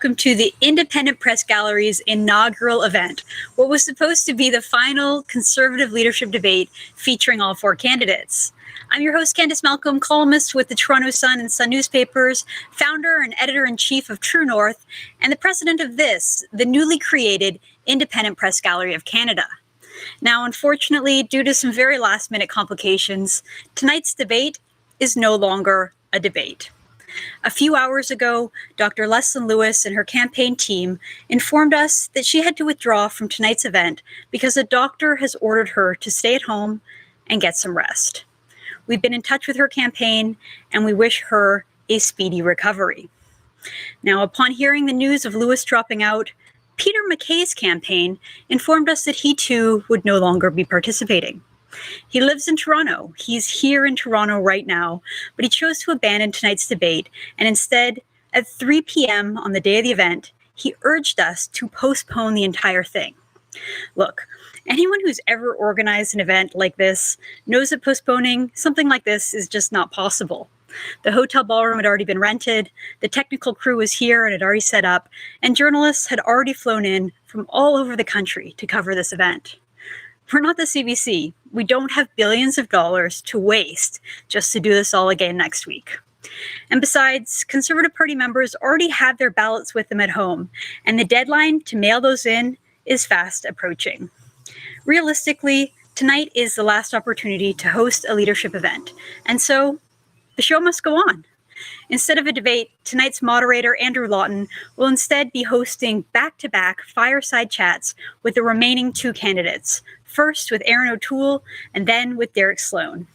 welcome to the Independent Press Gallery's inaugural event, what was supposed to be the final Conservative leadership debate featuring all four candidates. I'm your host, Candice Malcolm, columnist with the Toronto Sun and Sun newspapers, founder and editor-in-chief of True North, and the president of this, the newly created Independent Press Gallery of Canada. Now, unfortunately, due to some very last-minute complications, tonight's debate is no longer a debate. A few hours ago, Dr. Leslyn Lewis and her campaign team informed us that she had to withdraw from tonight's event because a doctor has ordered her to stay at home and get some rest. We've been in touch with her campaign, and we wish her a speedy recovery. Now, upon hearing the news of Lewis dropping out, Peter MacKay's campaign informed us that he too would no longer be participating. He lives in Toronto. He's here in Toronto right now, but he chose to abandon tonight's debate, and instead, at 3 p.m. on the day of the event, he urged us to postpone the entire thing. Look, anyone who's ever organized an event like this knows that postponing something like this is just not possible. The hotel ballroom had already been rented, the technical crew was here and had already set up, and journalists had already flown in from all over the country to cover this event. We're not the CBC. We don't have billions of dollars to waste just to do this all again next week. And besides, Conservative Party members already have their ballots with them at home, and the deadline to mail those in is fast approaching. Realistically, tonight is the last opportunity to host a leadership event, and so the show must go on. Instead of a debate, tonight's moderator, Andrew Lawton, will instead be hosting back-to-back fireside chats with the remaining two candidates, first with Erin O'Toole and then with Derek Sloan.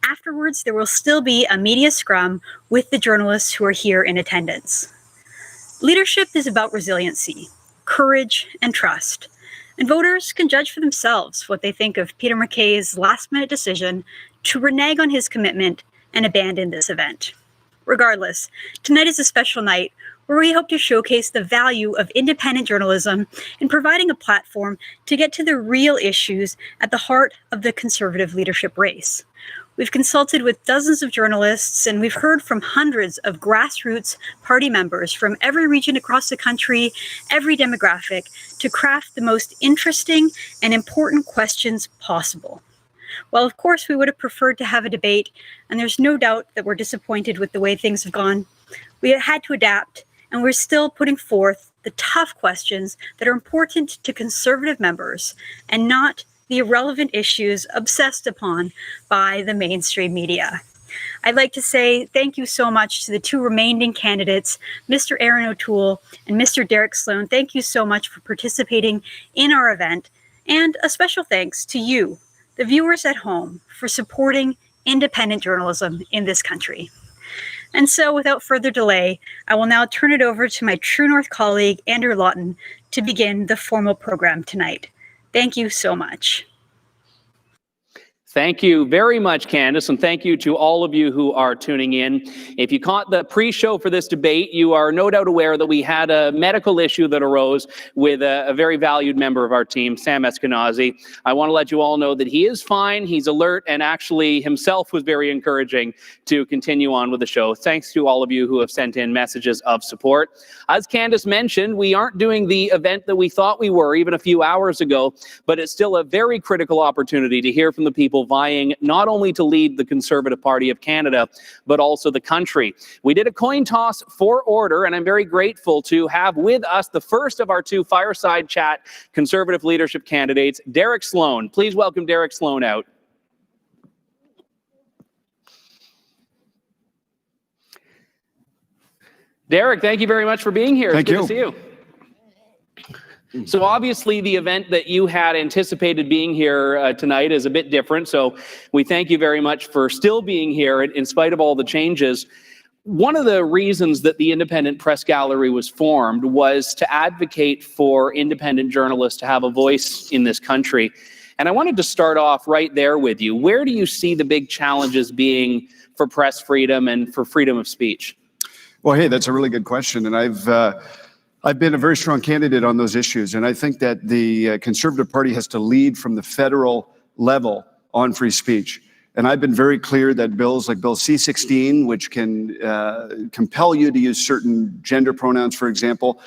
Afterwards, there will still be a media scrum with the journalists who are here in attendance. Leadership is about resiliency, courage, and trust, and voters can judge for themselves what they think of Peter MacKay's last-minute decision to renege on his commitment and abandon this event. Regardless, tonight is a special night where we hope to showcase the value of independent journalism in providing a platform to get to the real issues at the heart of the Conservative leadership race. We've consulted with dozens of journalists, and we've heard from hundreds of grassroots party members from every region across the country, every demographic, to craft the most interesting and important questions possible. While of course we would have preferred to have a debate, and there's no doubt that we're disappointed with the way things have gone, we had to adapt, and we're still putting forth the tough questions that are important to Conservative members and not the irrelevant issues obsessed upon by the mainstream media. I'd like to say thank you so much to the two remaining candidates, Mr. Erin O'Toole and Mr. Derek Sloan. Thank you so much for participating in our event, and a special thanks to you, the viewers at home, for supporting independent journalism in this country. And so without further delay, I will now turn it over to my True North colleague, Andrew Lawton, to begin the formal program tonight. Thank you so much. Thank you very much, Candice, and thank you to all of you who are tuning in. If you caught the pre-show for this debate, you are no doubt aware that we had a medical issue that arose with a very valued member of our team, Sam Eskenazi. I want to let you all know that he is fine, he's alert, and actually himself was very encouraging to continue on with the show. Thanks to all of you who have sent in messages of support. As Candice mentioned, we aren't doing the event that we thought we were even a few hours ago, but it's still a very critical opportunity to hear from the people vying not only to lead the Conservative Party of Canada, but also the country. We did a coin toss for order, and I'm very grateful to have with us the first of our two fireside chat Conservative leadership candidates, Derek Sloan. Please welcome Derek Sloan out. Derek, thank you very much for being here. Thank it's you. Good to see you. So obviously the event that you had anticipated being here tonight is a bit different. So we thank you very much for still being here in spite of all the changes. One of the reasons that the Independent Press Gallery was formed was to advocate for independent journalists to have a voice in this country. And I wanted to start off right there with you. Where do you see the big challenges being for press freedom and for freedom of speech? Well, hey, that's a really good question. And I've been a very strong candidate on those issues. And I think that the Conservative Party has to lead from the federal level on free speech. And I've been very clear that bills like Bill C-16, which can compel you to use certain gender pronouns, for example,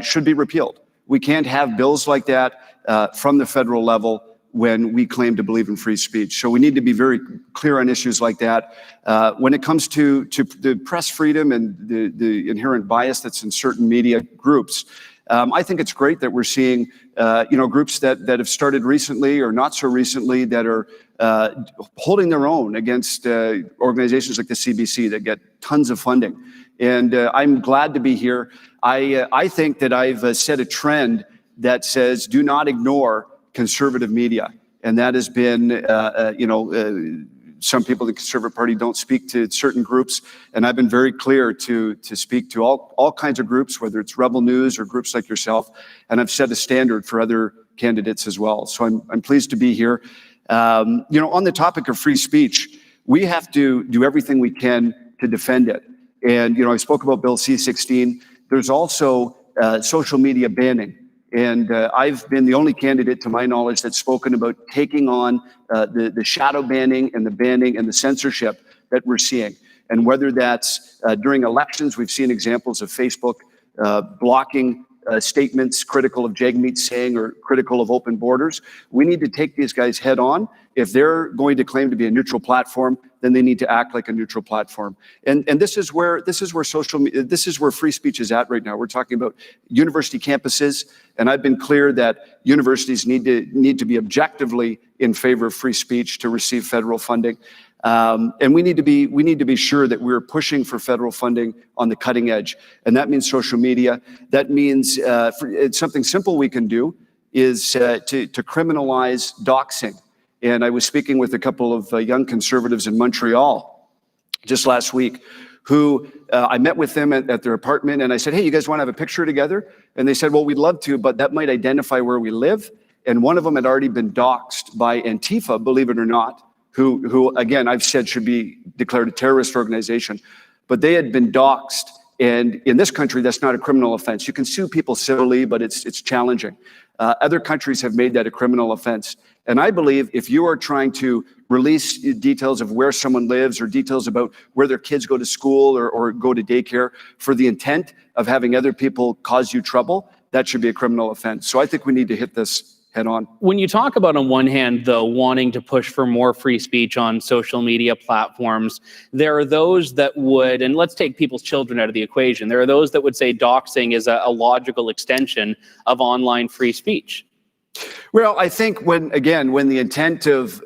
should be repealed. We can't have bills like that from the federal level when we claim to believe in free speech. So we need to be very clear on issues like that. When it comes to the press freedom and the inherent bias that's in certain media groups, I think it's great that we're seeing, groups that have started recently or not so recently that are holding their own against organizations like the CBC that get tons of funding. And I'm glad to be here. I think that I've set a trend that says do not ignore conservative media. And that has been, some people in the Conservative Party don't speak to certain groups. And I've been very clear to speak to all kinds of groups, whether it's Rebel News or groups like yourself. And I've set a standard for other candidates as well. So I'm pleased to be here. On the topic of free speech, we have to do everything we can to defend it. And, I spoke about Bill C-16. There's also social media banning. And I've been the only candidate, to my knowledge, that's spoken about taking on the shadow banning and the censorship that we're seeing. And whether that's during elections, we've seen examples of Facebook blocking statements critical of Jagmeet Singh or critical of open borders. We need to take these guys head on. If they're going to claim to be a neutral platform, then they need to act like a neutral platform. And this is where free speech is at right now. We're talking about university campuses, and I've been clear that universities need to be objectively in favor of free speech to receive federal funding. And we need to be sure that we're pushing for federal funding on the cutting edge, and that means social media. That means it's something simple we can do is to criminalize doxing. And I was speaking with a couple of young conservatives in Montreal just last week, who I met with them at their apartment, and I said, "Hey, you guys want to have a picture together?" And they said, "Well, we'd love to, but that might identify where we live." And one of them had already been doxed by Antifa, believe it or not, who again, I've said should be declared a terrorist organization. But they had been doxed. And in this country, that's not a criminal offense. You can sue people civilly, but it's challenging. Other countries have made that a criminal offense. And I believe if you are trying to release details of where someone lives or details about where their kids go to school or go to daycare for the intent of having other people cause you trouble, that should be a criminal offense. So I think we need to hit this head on. When you talk about, on one hand, though, wanting to push for more free speech on social media platforms, there are those that would, and let's take people's children out of the equation, there are those that would say doxing is a logical extension of online free speech. Well, I think when the intent of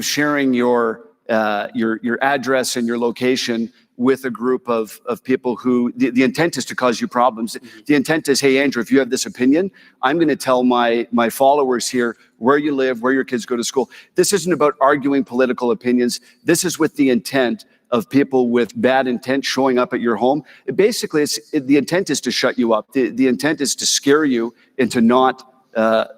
sharing your address and your location with a group of people who the intent is to cause you problems. The intent is, hey, Andrew, if you have this opinion, I'm going to tell my followers here where you live, where your kids go to school. This isn't about arguing political opinions. This is with the intent of people with bad intent showing up at your home. Basically, the intent is to shut you up. The intent is to scare you into not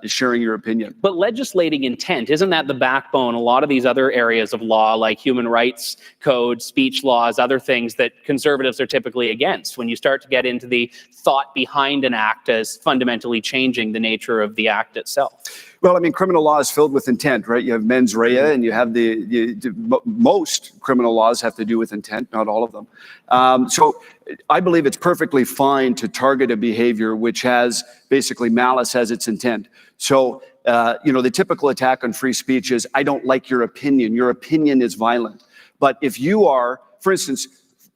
sharing your opinion. But legislating intent, isn't that the backbone? A lot of these other areas of law, like human rights code, speech laws, other things that conservatives are typically against, when you start to get into the thought behind an act as fundamentally changing the nature of the act itself. Well, I mean, criminal law is filled with intent, right? You have mens rea, and you have most criminal laws have to do with intent, not all of them. So I believe it's perfectly fine to target a behavior which has basically malice as its intent. So, the typical attack on free speech is, I don't like your opinion. Your opinion is violent. But if you are, for instance,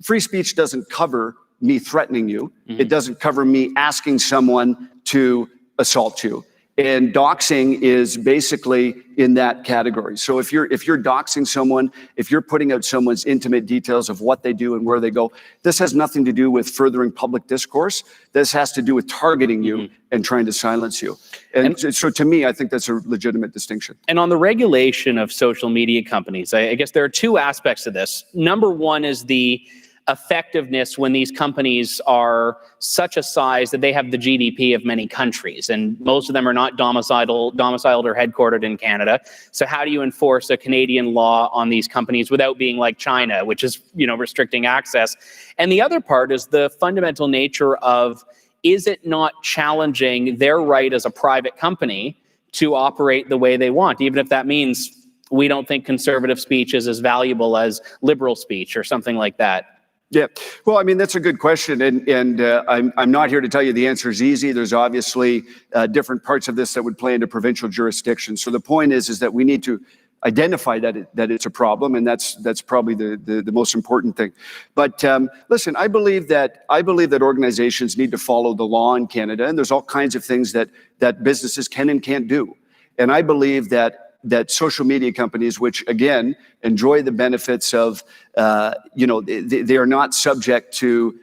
free speech doesn't cover me threatening you. Mm-hmm. It doesn't cover me asking someone to assault you. And doxing is basically in that category. So if you're doxing someone, if you're putting out someone's intimate details of what they do and where they go, this has nothing to do with furthering public discourse. This has to do with targeting you and trying to silence you. And so to me, I think that's a legitimate distinction. And on the regulation of social media companies, I guess there are two aspects to this. Number one is the effectiveness when these companies are such a size that they have the GDP of many countries, and most of them are not domiciled or headquartered in Canada. So how do you enforce a Canadian law on these companies without being like China, which is, restricting access? And the other part is the fundamental nature of, is it not challenging their right as a private company to operate the way they want, even if that means we don't think conservative speech is as valuable as liberal speech or something like that? Yeah, well, I mean, that's a good question, and I'm not here to tell you the answer is easy. There's obviously different parts of this that would play into provincial jurisdiction. So the point is that we need to identify that it's a problem, and that's probably the most important thing. But listen, I believe that organizations need to follow the law in Canada, and there's all kinds of things that businesses can and can't do. And I believe that social media companies, which again enjoy the benefits of, they are not subject to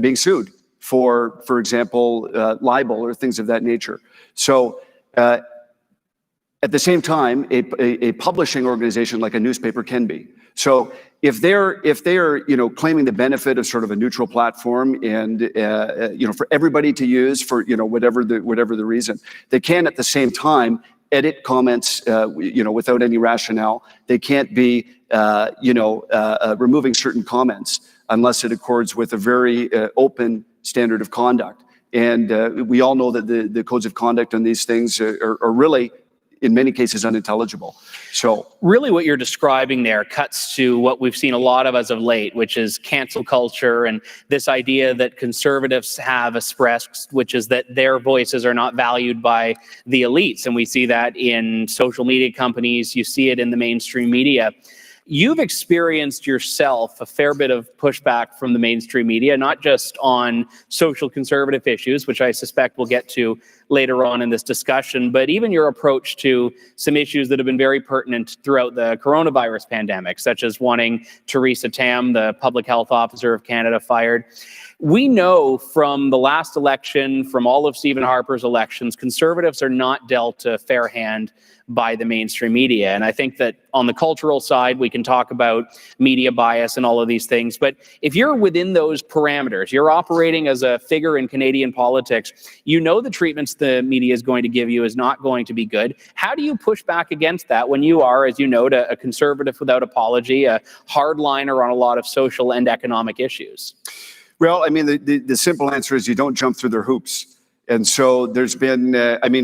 being sued for example, libel or things of that nature. So at the same time, a publishing organization like a newspaper can be. So if they're claiming the benefit of sort of a neutral platform and for everybody to use for whatever the reason, they can at the same time edit comments, without any rationale. They can't be, removing certain comments unless it accords with a very open standard of conduct. And we all know that the codes of conduct on these things are really, in many cases, unintelligible. So really what you're describing there cuts to what we've seen a lot of as of late, which is cancel culture and this idea that conservatives have expressed, which is that their voices are not valued by the elites. And we see that in social media companies. You see it in the mainstream media. You've experienced yourself a fair bit of pushback from the mainstream media, not just on social conservative issues, which I suspect we'll get to later on in this discussion, but even your approach to some issues that have been very pertinent throughout the coronavirus pandemic, such as wanting Theresa Tam, the public health officer of Canada, fired. We know from the last election, from all of Stephen Harper's elections, conservatives are not dealt a fair hand by the mainstream media. And I think that on the cultural side, we can talk about media bias and all of these things. But if you're within those parameters, you're operating as a figure in Canadian politics, you know the treatments the media is going to give you is not going to be good. How do you push back against that when you are, as you note, a conservative without apology, a hardliner on a lot of social and economic issues? Well, I mean, the simple answer is you don't jump through their hoops. And so there's been,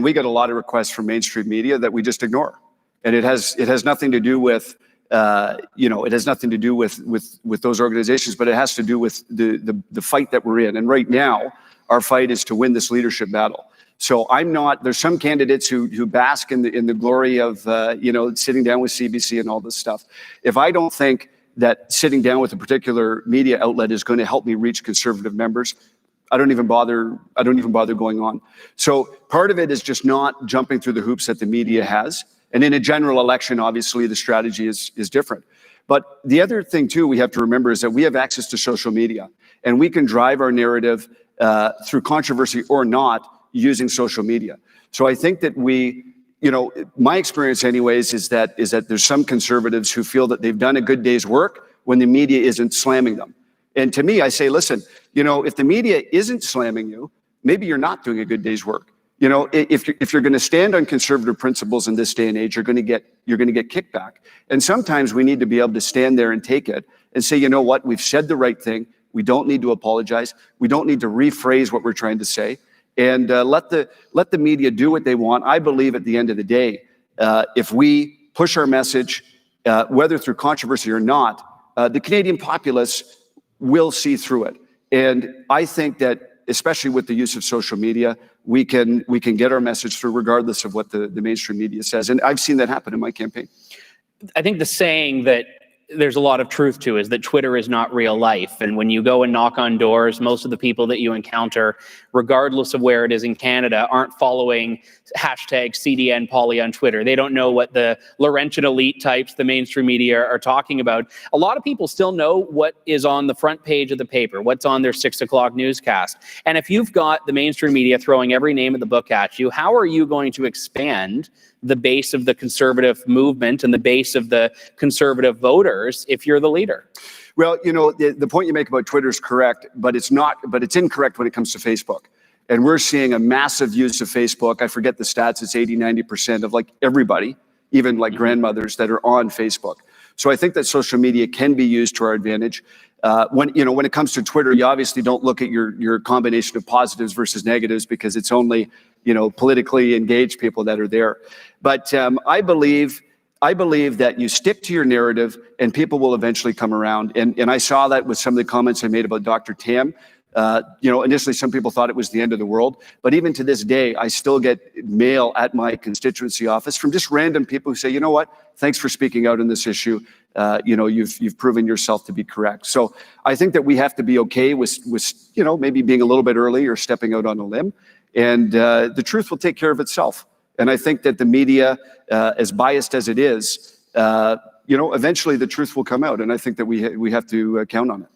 we get a lot of requests from mainstream media that we just ignore. And it has nothing to do with, it has nothing to do with those organizations, but it has to do with the fight that we're in. And right now, our fight is to win this leadership battle. So there's some candidates who bask in the glory of, sitting down with CBC and all this stuff. If I don't think that sitting down with a particular media outlet is going to help me reach conservative members, I don't even bother going on. So part of it is just not jumping through the hoops that the media has. And in a general election, obviously, the strategy is different. But the other thing, too, we have to remember is that we have access to social media. And we can drive our narrative through controversy or not using social media. So I think that my experience anyways is that there's some conservatives who feel that they've done a good day's work when the media isn't slamming them. And to me, I say, listen, if the media isn't slamming you, maybe you're not doing a good day's work. If you're going to stand on conservative principles in this day and age, you're going to get kickback. And sometimes we need to be able to stand there and take it and say, you know what, we've said the right thing. We don't need to apologize. We don't need to rephrase what we're trying to say. And let the media do what they want. I believe at the end of the day, if we push our message, whether through controversy or not, the Canadian populace will see through it. And I think that, especially with the use of social media, we can get our message through regardless of what the mainstream media says. And I've seen that happen in my campaign. I think the saying that there's a lot of truth to is that Twitter is not real life. And when you go and knock on doors, most of the people that you encounter, regardless of where it is in Canada, aren't following hashtag CDN Poly on Twitter. They don't know what the Laurentian elite types, the mainstream media are talking about. A lot of people still know what is on the front page of the paper, what's on their 6 o'clock newscast. And if you've got the mainstream media throwing every name of the book at you, how are you going to expand the base of the conservative movement and the base of the conservative voters if you're the leader? Well, the point you make about Twitter is correct, but it's incorrect when it comes to Facebook. And we're seeing a massive use of Facebook. I forget the stats. It's 80-90% of everybody, even grandmothers that are on Facebook. So I think that social media can be used to our advantage. When it comes to Twitter, you obviously don't look at your combination of positives versus negatives because it's only, politically engaged people that are there. But I believe I believe that you stick to your narrative and people will eventually come around. And I saw that with some of the comments I made about Dr. Tam. Initially some people thought it was the end of the world, but even to this day, I still get mail at my constituency office from just random people who say, you know what, thanks for speaking out on this issue. You've proven yourself to be correct. So I think that we have to be okay with maybe being a little bit early or stepping out on a limb, and the truth will take care of itself. And I think that the media, as biased as it is, eventually the truth will come out. And I think that we have to count on it.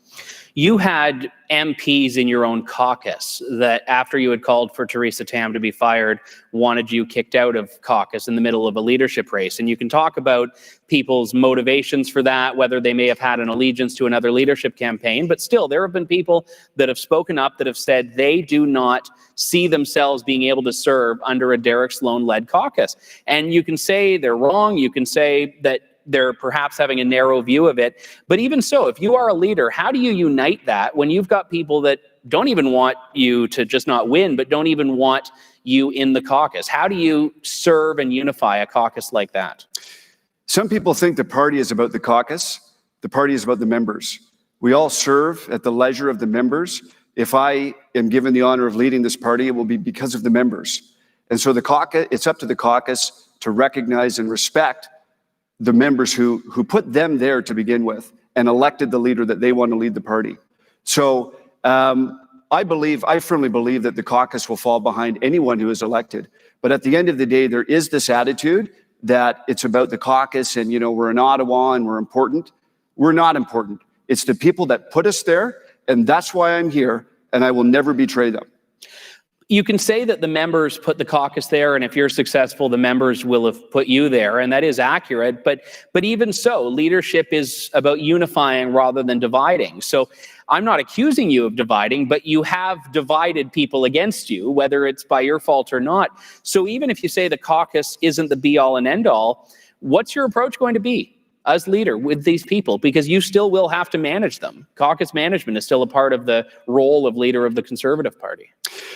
You had MPs in your own caucus that, after you had called for Theresa Tam to be fired, wanted you kicked out of caucus in the middle of a leadership race. And you can talk about people's motivations for that, whether they may have had an allegiance to another leadership campaign, but still there have been people that have spoken up that have said they do not see themselves being able to serve under a Derek Sloan-led caucus. And you can say they're wrong, you can say that they're perhaps having a narrow view of it. But even so, if you are a leader, how do you unite that when you've got people that don't even want you to just not win, but don't even want you in the caucus? How do you serve and unify a caucus like that? Some people think the party is about the caucus. The party is about the members. We all serve at the leisure of the members. If I am given the honor of leading this party, it will be because of the members. And so the caucus, it's up to the caucus to recognize and respect the members who put them there to begin with and elected the leader that they want to lead the party. So I firmly believe that the caucus will fall behind anyone who is elected. But at the end of the day, there is this attitude that it's about the caucus and, we're in Ottawa and we're important. We're not important. It's the people that put us there, and that's why I'm here, and I will never betray them. You can say that the members put the caucus there, and if you're successful, the members will have put you there, and that is accurate. But even so, leadership is about unifying rather than dividing. So I'm not accusing you of dividing, but you have divided people against you, whether it's by your fault or not. So even if you say the caucus isn't the be-all and end-all, what's your approach going to be as leader with these people? Because you still will have to manage them. Caucus management is still a part of the role of leader of the Conservative Party.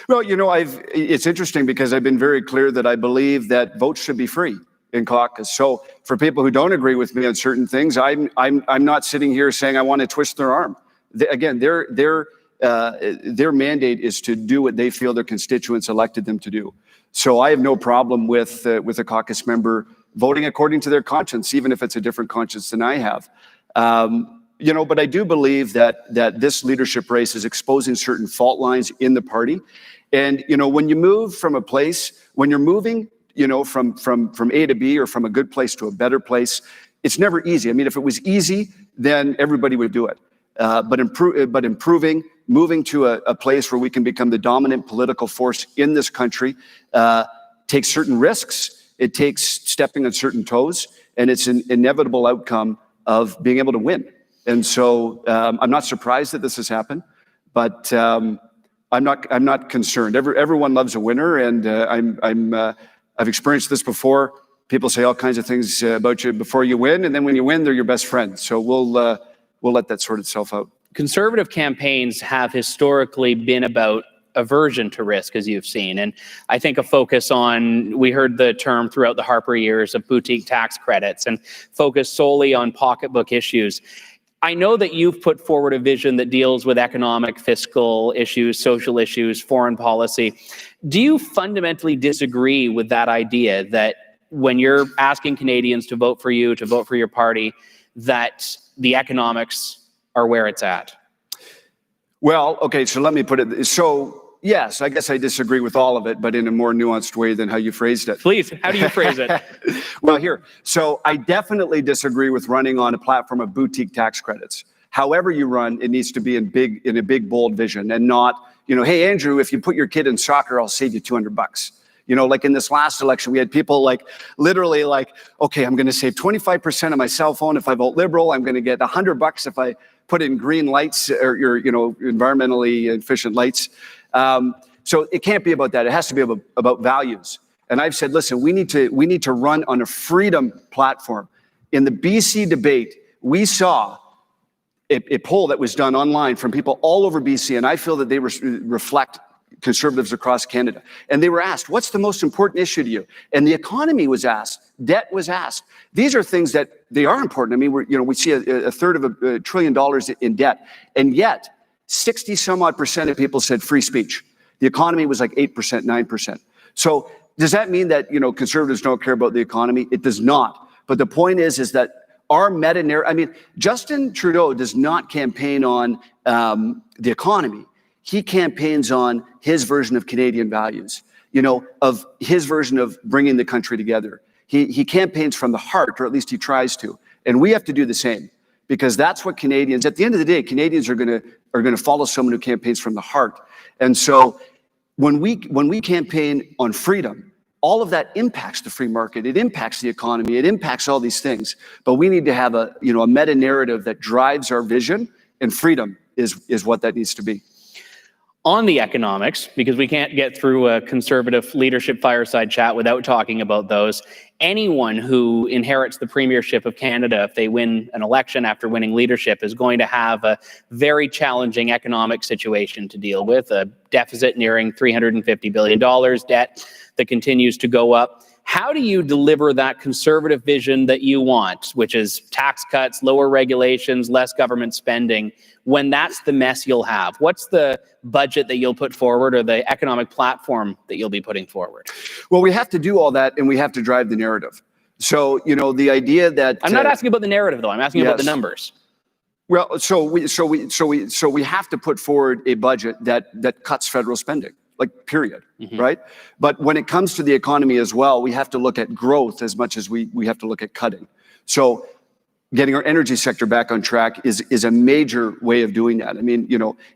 Well, it's interesting because I've been very clear that I believe that votes should be free in caucus. So for people who don't agree with me on certain things, I'm not sitting here saying I want to twist their arm. Again, their mandate is to do what they feel their constituents elected them to do. So I have no problem with a caucus member voting according to their conscience, even if it's a different conscience than I have. But I do believe that this leadership race is exposing certain fault lines in the party. And, when you move from a place, when you're moving, from A to B or from a good place to a better place, it's never easy. I mean, if it was easy, then everybody would do it. But improving, moving to a place where we can become the dominant political force in this country takes certain risks. It takes stepping on certain toes, and it's an inevitable outcome of being able to win. And so I'm not surprised that this has happened, but I'm not concerned. Everyone loves a winner, and I've experienced this before. People say all kinds of things about you before you win, and then when you win, they're your best friends. So we'll let that sort itself out. Conservative campaigns have historically been about aversion to risk, as you've seen. And I think a focus on, we heard the term throughout the Harper years of boutique tax credits and focus solely on pocketbook issues. I know that you've put forward a vision that deals with economic, fiscal issues, social issues, foreign policy. Do you fundamentally disagree with that idea that when you're asking Canadians to vote for you, to vote for your party, that the economics are where it's at? Well, okay, so let me put it. So, yes, I guess I disagree with all of it, but in a more nuanced way than how you phrased it. Please, how do you phrase it? Well, here. So I definitely disagree with running on a platform of boutique tax credits. However you run, it needs to be in a big, bold vision and not, hey, Andrew, if you put your kid in soccer, I'll save you $200. Like in this last election, we had people literally okay, I'm going to save 25% of my cell phone if I vote Liberal. I'm going to get $100 if I put in green lights or environmentally efficient lights. So it can't be about that. It has to be about values. And I've said, listen, we need to run on a freedom platform. In the BC debate, we saw a poll that was done online from people all over BC, and I feel that they reflect conservatives across Canada. And they were asked, what's the most important issue to you? And the economy was asked, debt was asked. These are things that they are important. I mean, we see a third of $1 trillion in debt. And yet 60 some odd % of people said free speech. The economy was like 8%, 9%. So does that mean that, conservatives don't care about the economy? It does not. But the point is that our meta-narrative, I mean, Justin Trudeau does not campaign on the economy. He campaigns on his version of Canadian values, of his version of bringing the country together. He campaigns from the heart, or at least he tries to. And we have to do the same, because that's what Canadians, at the end of the day, Canadians are going to follow someone who campaigns from the heart. And so when we campaign on freedom, all of that impacts the free market. It impacts the economy. It impacts all these things. But we need to have a meta narrative that drives our vision, and freedom is what that needs to be. On the economics, because we can't get through a conservative leadership fireside chat without talking about those, anyone who inherits the premiership of Canada, if they win an election after winning leadership, is going to have a very challenging economic situation to deal with, a deficit nearing $350 billion, debt that continues to go up. How do you deliver that conservative vision that you want, which is tax cuts, lower regulations, less government spending, when that's the mess you'll have? What's the budget that you'll put forward, or the economic platform that you'll be putting forward? Well, we have to do all that, and we have to drive the narrative. So, the idea that I'm not asking about the narrative, though. I'm asking about the numbers. Well, so we have to put forward a budget that cuts federal spending. Like, period, right? But when it comes to the economy as well, we have to look at growth as much as we have to look at cutting. So getting our energy sector back on track is a major way of doing that. I mean,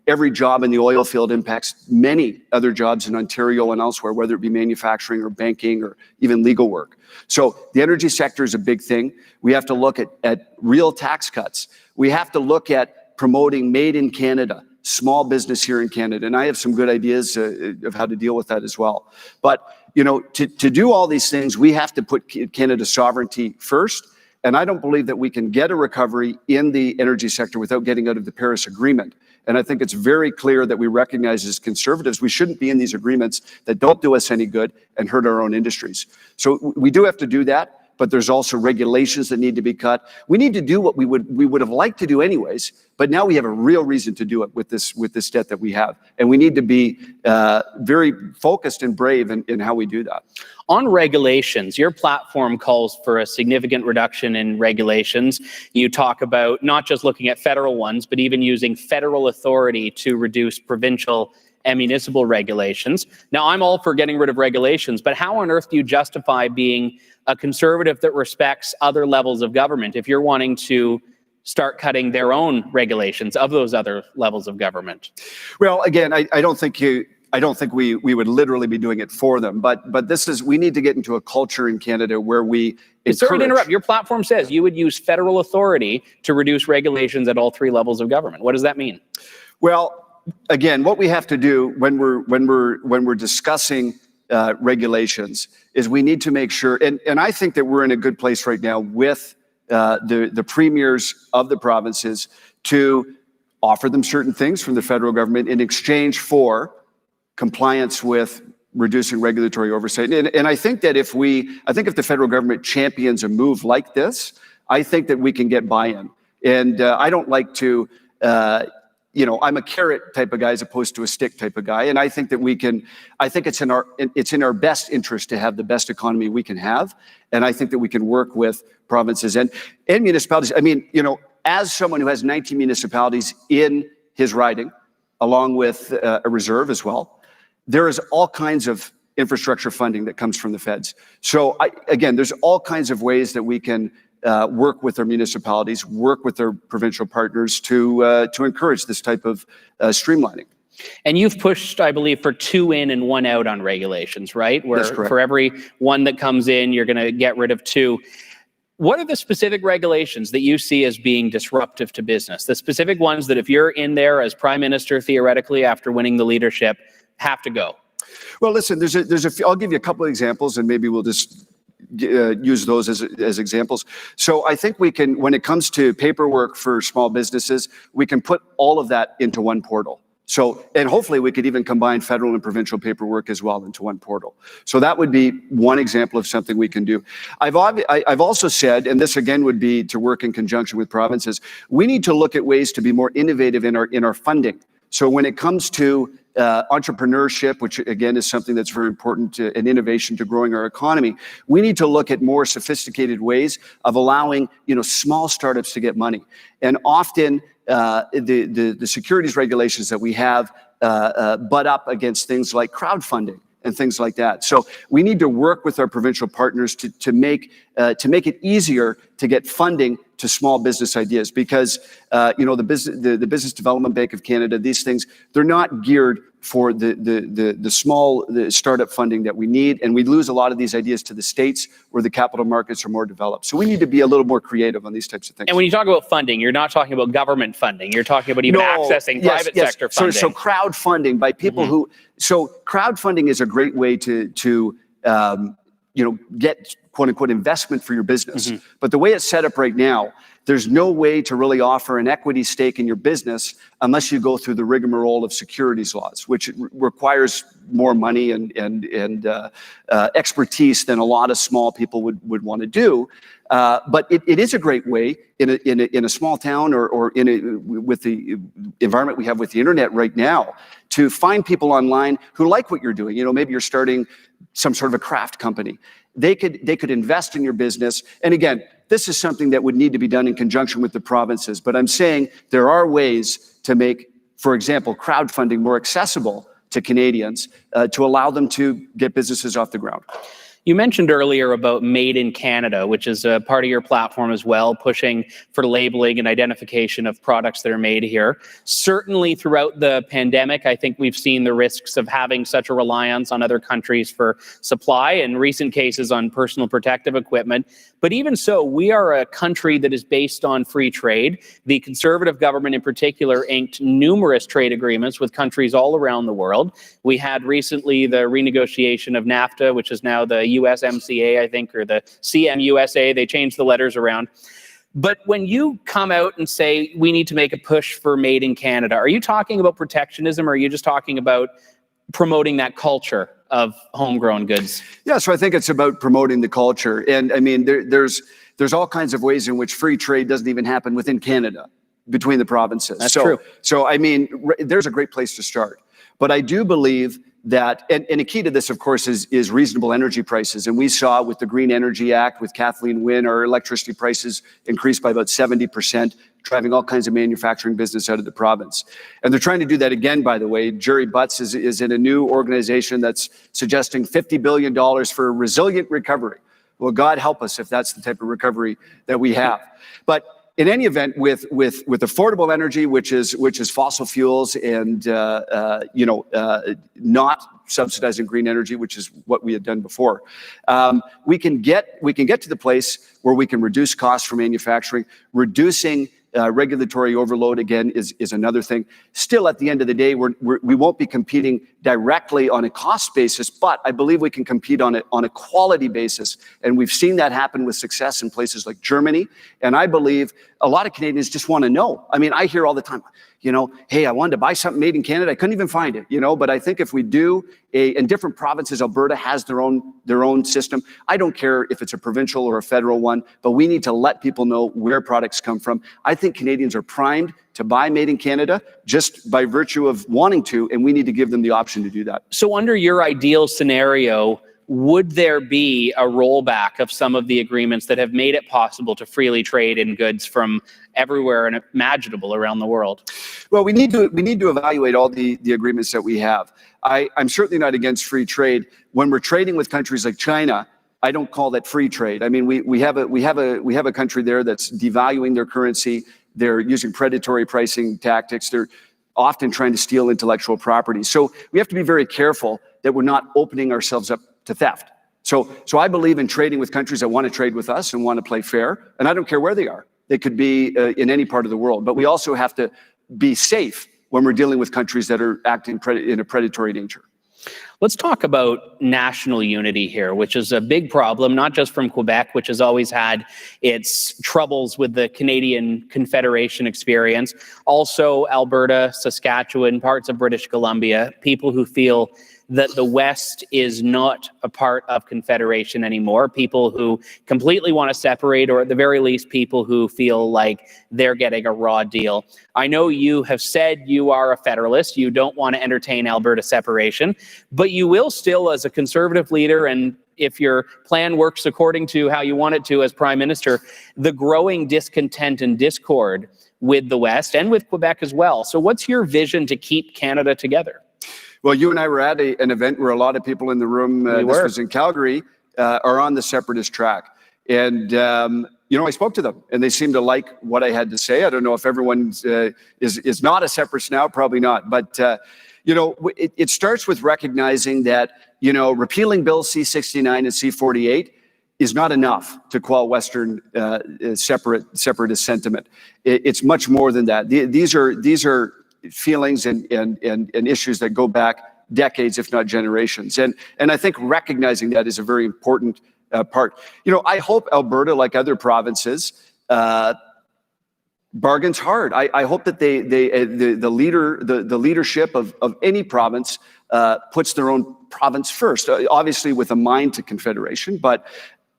every job in the oil field impacts many other jobs in Ontario and elsewhere, whether it be manufacturing or banking or even legal work. So the energy sector is a big thing. We have to look at real tax cuts. We have to look at promoting made in Canada, small business here in Canada. And I have some good ideas of how to deal with that as well. But, to do all these things, we have to put Canada's sovereignty first. And I don't believe that we can get a recovery in the energy sector without getting out of the Paris Agreement. And I think it's very clear that we recognize as conservatives, we shouldn't be in these agreements that don't do us any good and hurt our own industries. So we do have to do that. But there's also regulations that need to be cut. We need to do what we would have liked to do anyways, but now we have a real reason to do it with this debt that we have. And we need to be very focused and brave in how we do that. On regulations, your platform calls for a significant reduction in regulations. You talk about not just looking at federal ones, but even using federal authority to reduce provincial and municipal regulations. Now, I'm all for getting rid of regulations, but how on earth do you justify being a conservative that respects other levels of government if you're wanting to start cutting their own regulations of those other levels of government? Well, again, I don't think we would literally be doing it for them, but we need to get into a culture in Canada where we encourage. Sorry to interrupt. Your platform says you would use federal authority to reduce regulations at all three levels of government. What does that mean? Well, again, what we have to do when we're discussing regulations is we need to make sure, and I think that we're in a good place right now with the premiers of the provinces to offer them certain things from the federal government in exchange for compliance with reducing regulatory oversight. And I think that if the federal government champions a move like this, I think that we can get buy-in. And I don't like to, I'm a carrot type of guy as opposed to a stick type of guy. And I think that it's in our best interest to have the best economy we can have. And I think that we can work with provinces and municipalities. I mean, as someone who has 19 municipalities in his riding, along with a reserve as well, there is all kinds of infrastructure funding that comes from the feds. So there's all kinds of ways that we can work with our municipalities, work with our provincial partners to encourage this type of streamlining. And you've pushed, I believe, for 2 in and 1 out on regulations, right? Where for every one that comes in, you're going to get rid of 2. What are the specific regulations that you see as being disruptive to business? The specific ones that if you're in there as prime minister, theoretically, after winning the leadership, have to go? Well, listen, I'll give you a couple of examples and maybe we'll just use those as examples. So I think we can, when it comes to paperwork for small businesses, we can put all of that into one portal. So, and hopefully we could even combine federal and provincial paperwork as well into one portal. So that would be one example of something we can do. I've also said, and this again would be to work in conjunction with provinces, we need to look at ways to be more innovative in our funding. So when it comes to entrepreneurship, which again is something that's very important to an innovation to growing our economy, we need to look at more sophisticated ways of allowing, small startups to get money. And often the securities regulations that we have butt up against things like crowdfunding and things like that. So we need to work with our provincial partners to make it easier to get funding to small business ideas, because the Business Development Bank of Canada, these things, they're not geared for the small startup funding that we need, and we lose a lot of these ideas to the States where the capital markets are more developed. So we need to be a little more creative on these types of things. And when you talk about funding, you're not talking about government funding. You're talking about even accessing private sector funding. So crowdfunding by people who. So crowdfunding is a great way to get quote unquote investment for your business. But the way it's set up right now, there's no way to really offer an equity stake in your business unless you go through the rigmarole of securities laws, which requires more money and expertise than a lot of small people would want to do. But it is a great way in a small town or with the environment we have with the internet right now to find people online who like what you're doing. Maybe you're starting some sort of a craft company. They could invest in your business. And again, this is something that would need to be done in conjunction with the provinces. But I'm saying there are ways to make, for example, crowdfunding more accessible to Canadians to allow them to get businesses off the ground. You mentioned earlier about Made in Canada, which is a part of your platform as well, pushing for labeling and identification of products that are made here. Certainly throughout the pandemic, I think we've seen the risks of having such a reliance on other countries for supply, in recent cases on personal protective equipment. But even so, we are a country that is based on free trade. The Conservative government in particular inked numerous trade agreements with countries all around the world. We had recently the renegotiation of NAFTA, which is now the USMCA, I think, or the CMUSA. They changed the letters around. But when you come out and say we need to make a push for Made in Canada, are you talking about protectionism, or are you just talking about promoting that culture of homegrown goods? Yeah, so I think it's about promoting the culture. And I mean, there's all kinds of ways in which free trade doesn't even happen within Canada between the provinces. That's true. So I mean, there's a great place to start. But I do believe that, and a key to this, of course, is reasonable energy prices. And we saw with the Green Energy Act, with Kathleen Wynne, our electricity prices increased by about 70%, driving all kinds of manufacturing business out of the province. And they're trying to do that again, by the way. Jerry Butts is in a new organization that's suggesting $50 billion for resilient recovery. Well, God help us if that's the type of recovery that we have. But in any event, with affordable energy, which is fossil fuels, and not subsidizing green energy, which is what we had done before, we can get to the place where we can reduce costs for manufacturing. Reducing regulatory overload, again, is another thing. Still, at the end of the day, we won't be competing directly on a cost basis, but I believe we can compete on a quality basis. And we've seen that happen with success in places like Germany. And I believe a lot of Canadians just want to know. I mean, I hear all the time, hey, I wanted to buy something made in Canada. I couldn't even find it, but I think if we do, in different provinces, Alberta has their own system. I don't care if it's a provincial or a federal one, but we need to let people know where products come from. I think Canadians are primed to buy Made in Canada just by virtue of wanting to, and we need to give them the option to do that. So under your ideal scenario, would there be a rollback of some of the agreements that have made it possible to freely trade in goods from everywhere and imaginable around the world? Well, we need to evaluate all the agreements that we have. I'm certainly not against free trade. When we're trading with countries like China, I don't call that free trade. I mean, we have a country there that's devaluing their currency. They're using predatory pricing tactics. They're often trying to steal intellectual property. So we have to be very careful that we're not opening ourselves up to theft. So I believe in trading with countries that want to trade with us and want to play fair. And I don't care where they are. They could be in any part of the world. But we also have to be safe when we're dealing with countries that are acting in a predatory nature. Let's talk about national unity here, which is a big problem, not just from Quebec, which has always had its troubles with the Canadian Confederation experience, also Alberta, Saskatchewan, parts of British Columbia, people who feel that the West is not a part of Confederation anymore, people who completely want to separate, or at the very least, people who feel like they're getting a raw deal. I know you have said you are a federalist, you don't want to entertain Alberta separation, but you will still, as a Conservative leader, and if your plan works according to how you want it to as Prime Minister, the growing discontent and discord with the West and with Quebec as well. So what's your vision to keep Canada together? Well, you and I were at an event where a lot of people in the room, this was in Calgary, are on the separatist track. And, I spoke to them and they seemed to like what I had to say. I don't know if everyone is not a separatist now, probably not. But, it starts with recognizing that, repealing Bill C-69 and C-48 is not enough to quell Western separatist sentiment. It's much more than that. These are feelings and issues that go back decades, if not generations. And I think recognizing that is a very important part. I hope Alberta, like other provinces, bargains hard. I hope that the leadership of any province puts their own province first, obviously with a mind to Confederation, but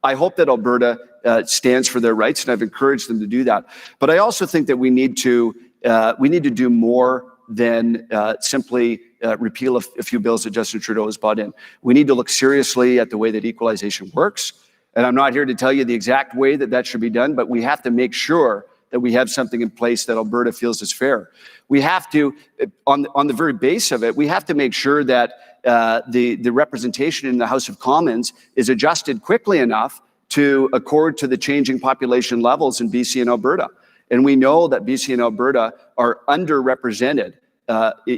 I hope that Alberta stands for their rights, and I've encouraged them to do that. But I also think that we need to do more than simply repeal a few bills that Justin Trudeau has brought in. We need to look seriously at the way that equalization works. And I'm not here to tell you the exact way that should be done, but we have to make sure that we have something in place that Alberta feels is fair. We have to, on the very base of it, we have to make sure that the representation in the House of Commons is adjusted quickly enough to accord to the changing population levels in BC and Alberta. And we know that BC and Alberta are underrepresented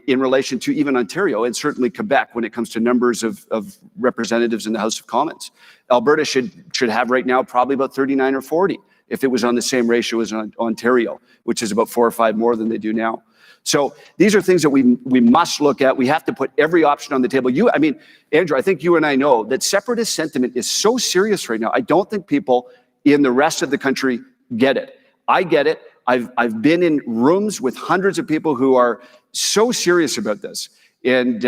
in relation to even Ontario and certainly Quebec when it comes to numbers of representatives in the House of Commons. Alberta should have right now probably about 39 or 40 if it was on the same ratio as Ontario, which is about 4 or 5 more than they do now. So these are things that we must look at. We have to put every option on the table. Andrew, I think you and I know that separatist sentiment is so serious right now. I don't think people in the rest of the country get it. I get it. I've been in rooms with hundreds of people who are so serious about this, and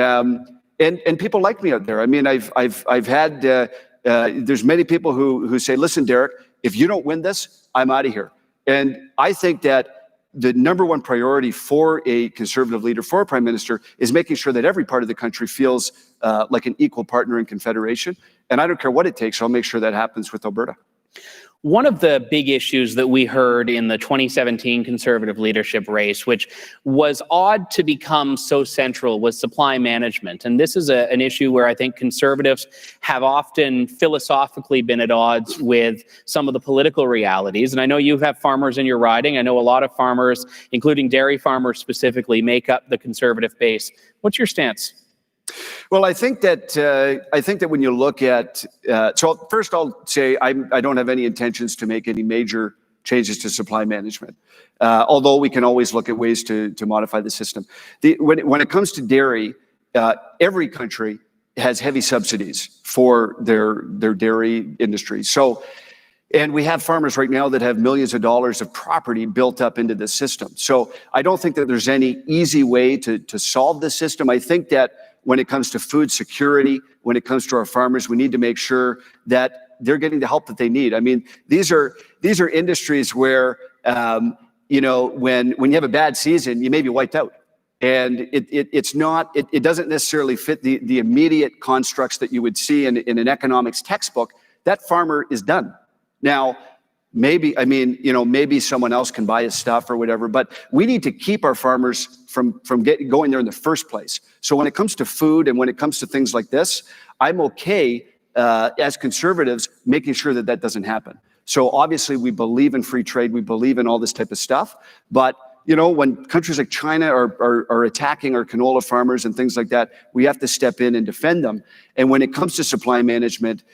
people like me out there. I mean, I've had there's many people who say, "Listen, Derek, if you don't win this, I'm out of here." And I think that the number one priority for a Conservative leader, for a Prime Minister, is making sure that every part of the country feels like an equal partner in Confederation. And I don't care what it takes. I'll make sure that happens with Alberta. One of the big issues that we heard in the 2017 Conservative leadership race, which was odd to become so central, was supply management. And this is an issue where I think Conservatives have often philosophically been at odds with some of the political realities. And I know you have farmers in your riding. I know a lot of farmers, including dairy farmers specifically, make up the Conservative base. What's your stance? Well, I think that when you look at, so first I'll say I don't have any intentions to make any major changes to supply management, although we can always look at ways to modify the system. When it comes to dairy, every country has heavy subsidies for their dairy industry. So, and we have farmers right now that have millions of dollars of property built up into the system. So I don't think that there's any easy way to solve the system. I think that when it comes to food security, when it comes to our farmers, we need to make sure that they're getting the help that they need. I mean, these are industries where, when you have a bad season, you may be wiped out. And it doesn't necessarily fit the immediate constructs that you would see in an economics textbook. That farmer is done. Now, maybe someone else can buy his stuff or whatever, but we need to keep our farmers from going there in the first place. So when it comes to food and when it comes to things like this, I'm okay as Conservatives making sure that doesn't happen. So obviously we believe in free trade, we believe in all this type of stuff, but when countries like China are attacking our canola farmers and things like that, we have to step in and defend them. And when it comes to supply management,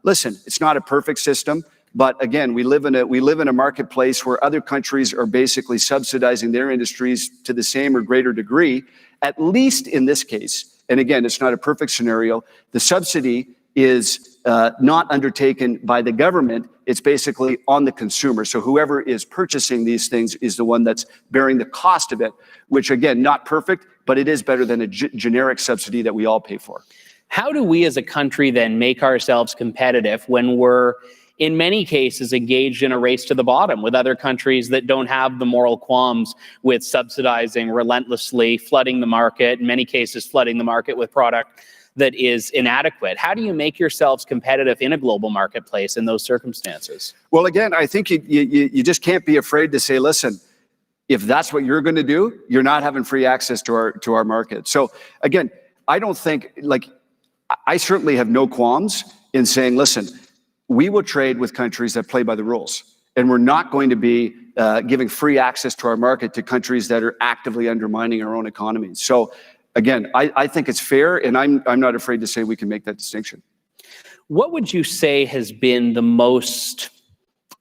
listen, it's not a perfect system. But again, we live in a marketplace where other countries are basically subsidizing their industries to the same or greater degree, at least in this case. and again, it's not a perfect scenario, the subsidy is not undertaken by the government. It's basically on the consumer. So whoever is purchasing these things is the one that's bearing the cost of it, which again, not perfect, but it is better than a generic subsidy that we all pay for. How do we as a country then make ourselves competitive when we're, in many cases, engaged in a race to the bottom with other countries that don't have the moral qualms with subsidizing relentlessly, flooding the market, in many cases flooding the market with product that is inadequate? How do you make yourselves competitive in a global marketplace in those circumstances? Well, again, I think you just can't be afraid to say, listen, if that's what you're going to do, you're not having free access to our market. So again, I don't think, like, I certainly have no qualms in saying, listen, we will trade with countries that play by the rules, and we're not going to be giving free access to our market to countries that are actively undermining our own economies. So again, I think it's fair, and I'm not afraid to say we can make that distinction. What would you say has been the most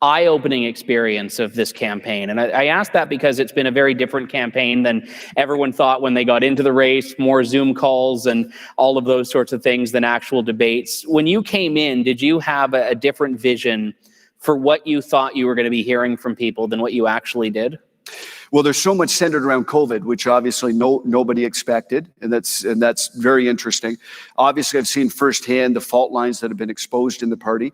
eye-opening experience of this campaign? And I ask that because it's been a very different campaign than everyone thought when they got into the race, more Zoom calls and all of those sorts of things than actual debates. When you came in, did you have a different vision for what you thought you were going to be hearing from people than what you actually did? Well, there's so much centered around COVID, which obviously nobody expected, and that's very interesting. Obviously, I've seen firsthand the fault lines that have been exposed in the party.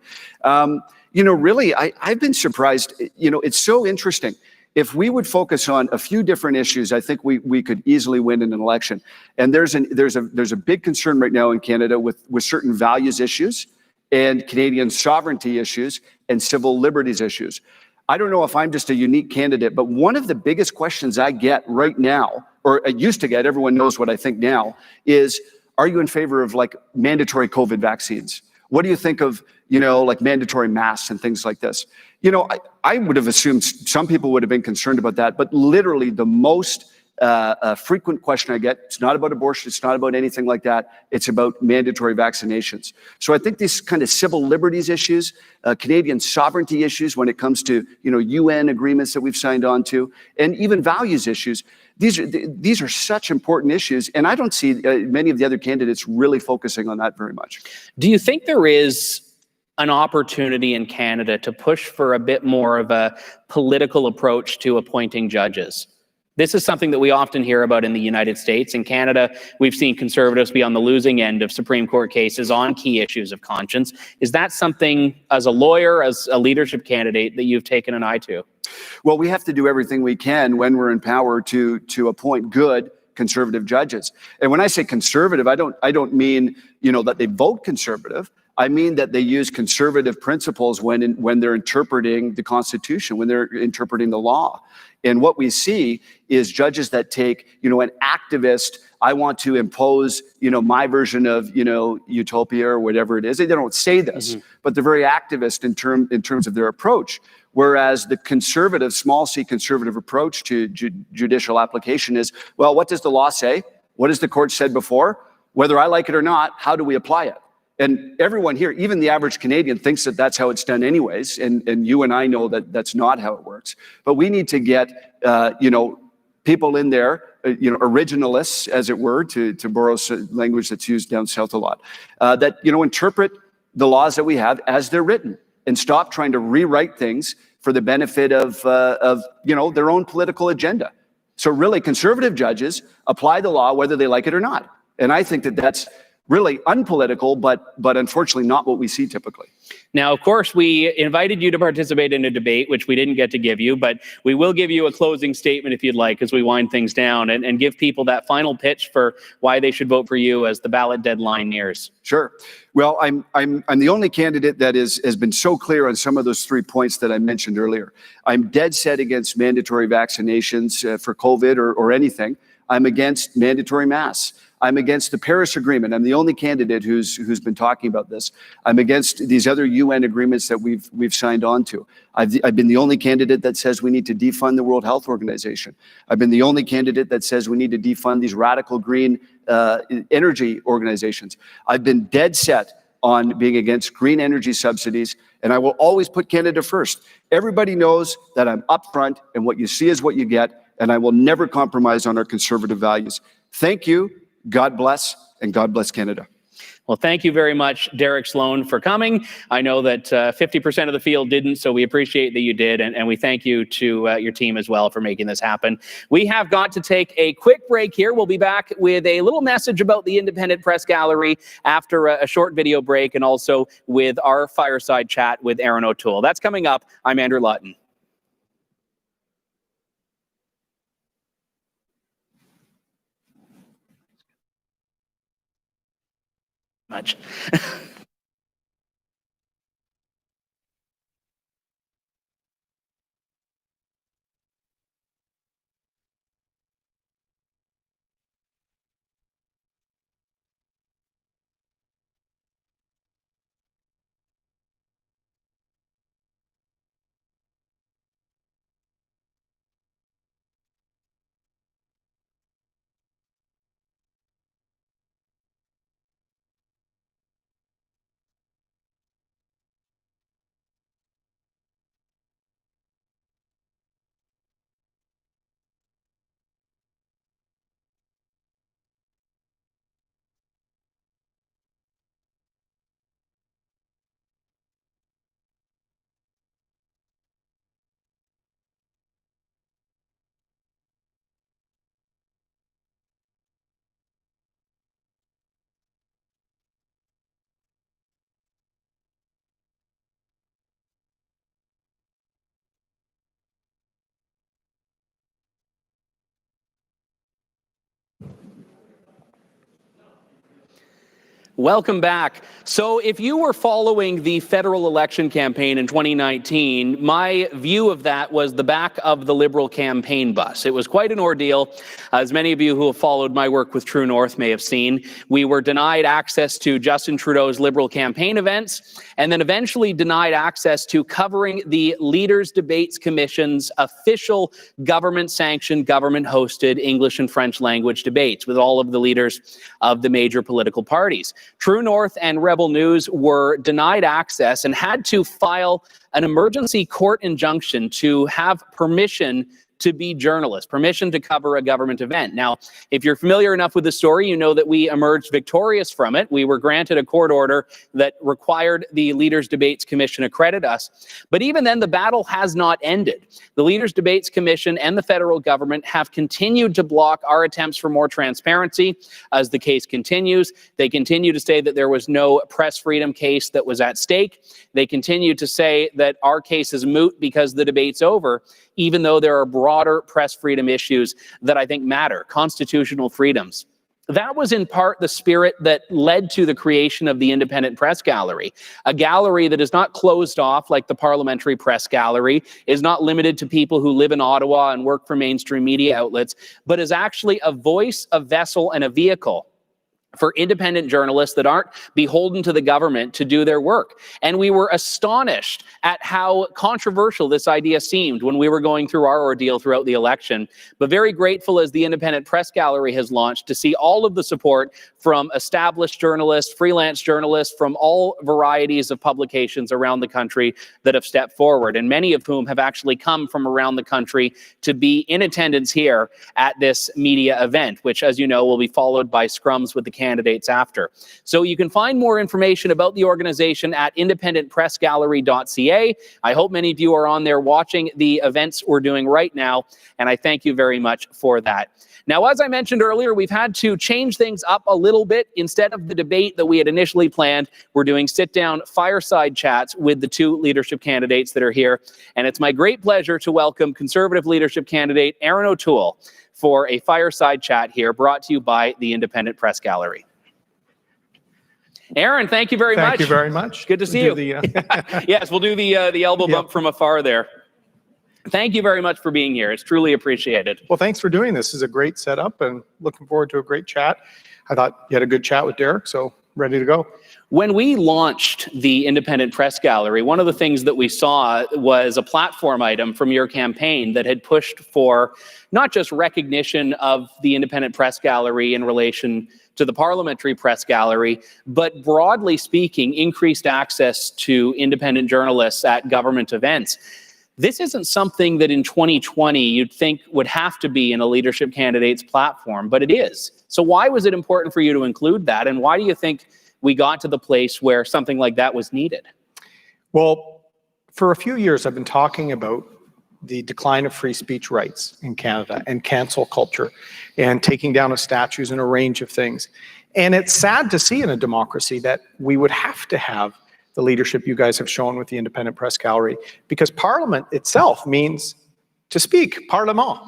Really, I've been surprised. It's so interesting. If we would focus on a few different issues, I think we could easily win in an election. And there's a big concern right now in Canada with certain values issues and Canadian sovereignty issues and civil liberties issues. I don't know if I'm just a unique candidate, but one of the biggest questions I get right now, or I used to get, everyone knows what I think now, is, are you in favor of like mandatory COVID vaccines? What do you think of, like mandatory masks and things like this? I would have assumed some people would have been concerned about that, but literally the most frequent question I get, it's not about abortion, it's not about anything like that, it's about mandatory vaccinations. So I think these kind of civil liberties issues, Canadian sovereignty issues when it comes to, UN agreements that we've signed on to, and even values issues, these are such important issues, and I don't see many of the other candidates really focusing on that very much. Do you think there is an opportunity in Canada to push for a bit more of a political approach to appointing judges? This is something that we often hear about in the United States. In Canada, we've seen conservatives be on the losing end of Supreme Court cases on key issues of conscience. Is that something, as a lawyer, as a leadership candidate, that you've taken an eye to? Well, we have to do everything we can when we're in power to appoint good conservative judges. And when I say conservative, I don't mean, that they vote conservative. I mean that they use conservative principles when they're interpreting the Constitution, when they're interpreting the law. And what we see is judges that take, an activist, I want to impose, my version of, utopia or whatever it is. They don't say this, but they're very activist in terms of their approach. Whereas the conservative, small c conservative approach to judicial application is, well, what does the law say? What has the court said before? Whether I like it or not, how do we apply it? And everyone here, even the average Canadian, thinks that that's how it's done anyways. And you and I know that that's not how it works. But we need to get, people in there, originalists, as it were, to borrow language that's used down south a lot, that, interpret the laws that we have as they're written and stop trying to rewrite things for the benefit of their own political agenda. So really, conservative judges apply the law whether they like it or not. And I think that that's really unpolitical, but unfortunately not what we see typically. Now, of course, we invited you to participate in a debate, which we didn't get to give you, but we will give you a closing statement if you'd like as we wind things down and give people that final pitch for why they should vote for you as the ballot deadline nears. Sure. Well, I'm the only candidate that has been so clear on some of those 3 points that I mentioned earlier. I'm dead set against mandatory vaccinations for COVID or anything. I'm against mandatory masks. I'm against the Paris Agreement. I'm the only candidate who's been talking about this. I'm against these other UN agreements that we've signed on to. I've been the only candidate that says we need to defund the World Health Organization. I've been the only candidate that says we need to defund these radical green energy organizations. I've been dead set on being against green energy subsidies, and I will always put Canada first. Everybody knows that I'm upfront, and what you see is what you get, and I will never compromise on our conservative values. Thank you. God bless, and God bless Canada. Well, thank you very much, Derek Sloan, for coming. I know that 50% of the field didn't, so we appreciate that you did, and we thank you to your team as well for making this happen. We have got to take a quick break here. We'll be back with a little message about the Independent Press Gallery after a short video break, and also with our fireside chat with Aaron O'Toole. That's coming up. I'm Andrew Lawton. Much. Welcome back. So if you were following the federal election campaign in 2019, my view of that was the back of the Liberal campaign bus. It was quite an ordeal. As many of you who have followed my work with True North may have seen, we were denied access to Justin Trudeau's Liberal campaign events, and then eventually denied access to covering the Leaders Debates Commission's official government-sanctioned, government-hosted English and French language debates with all of the leaders of the major political parties. True North and Rebel News were denied access and had to file an emergency court injunction to have permission to be journalists, permission to cover a government event. Now, if you're familiar enough with the story, you know that we emerged victorious from it. We were granted a court order that required the Leaders Debates Commission accredit us. But even then, the battle has not ended. The Leaders Debates Commission and the federal government have continued to block our attempts for more transparency as the case continues. They continue to say that there was no press freedom case that was at stake. They continue to say that our case is moot because the debate's over, even though there are broader press freedom issues that I think matter, constitutional freedoms. That was in part the spirit that led to the creation of the Independent Press Gallery, a gallery that is not closed off like the Parliamentary Press Gallery, is not limited to people who live in Ottawa and work for mainstream media outlets, but is actually a voice, a vessel, and a vehicle for independent journalists that aren't beholden to the government to do their work. And we were astonished at how controversial this idea seemed when we were going through our ordeal throughout the election, but very grateful as the Independent Press Gallery has launched to see all of the support from established journalists, freelance journalists, from all varieties of publications around the country that have stepped forward, and many of whom have actually come from around the country to be in attendance here at this media event, which, as you know, will be followed by scrums with the candidates after. So you can find more information about the organization at independentpressgallery.ca. I hope many of you are on there watching the events we're doing right now, and I thank you very much for that. Now, as I mentioned earlier, we've had to change things up a little bit. Instead of the debate that we had initially planned, we're doing sit-down fireside chats with the two leadership candidates that are here. And it's my great pleasure to welcome Conservative leadership candidate Aaron O'Toole for a fireside chat here, brought to you by the Independent Press Gallery. Aaron, thank you very much. Thank you very much. Good to see you. Yes, we'll do the elbow bump from afar there. Thank you very much for being here. It's truly appreciated. Well, thanks for doing this. This is a great setup and looking forward to a great chat. I thought you had a good chat with Derek, so ready to go. When we launched the Independent Press Gallery, one of the things that we saw was a platform item from your campaign that had pushed for not just recognition of the Independent Press Gallery in relation to the Parliamentary Press Gallery, but broadly speaking, increased access to independent journalists at government events. This isn't something that in 2020 you'd think would have to be in a leadership candidate's platform, but it is. So why was it important for you to include that? And why do you think we got to the place where something like that was needed? Well, for a few years, I've been talking about the decline of free speech rights in Canada and cancel culture and taking down of statues and a range of things. And it's sad to see in a democracy that we would have to have the leadership you guys have shown with the Independent Press Gallery, because Parliament itself means to speak, Parlement.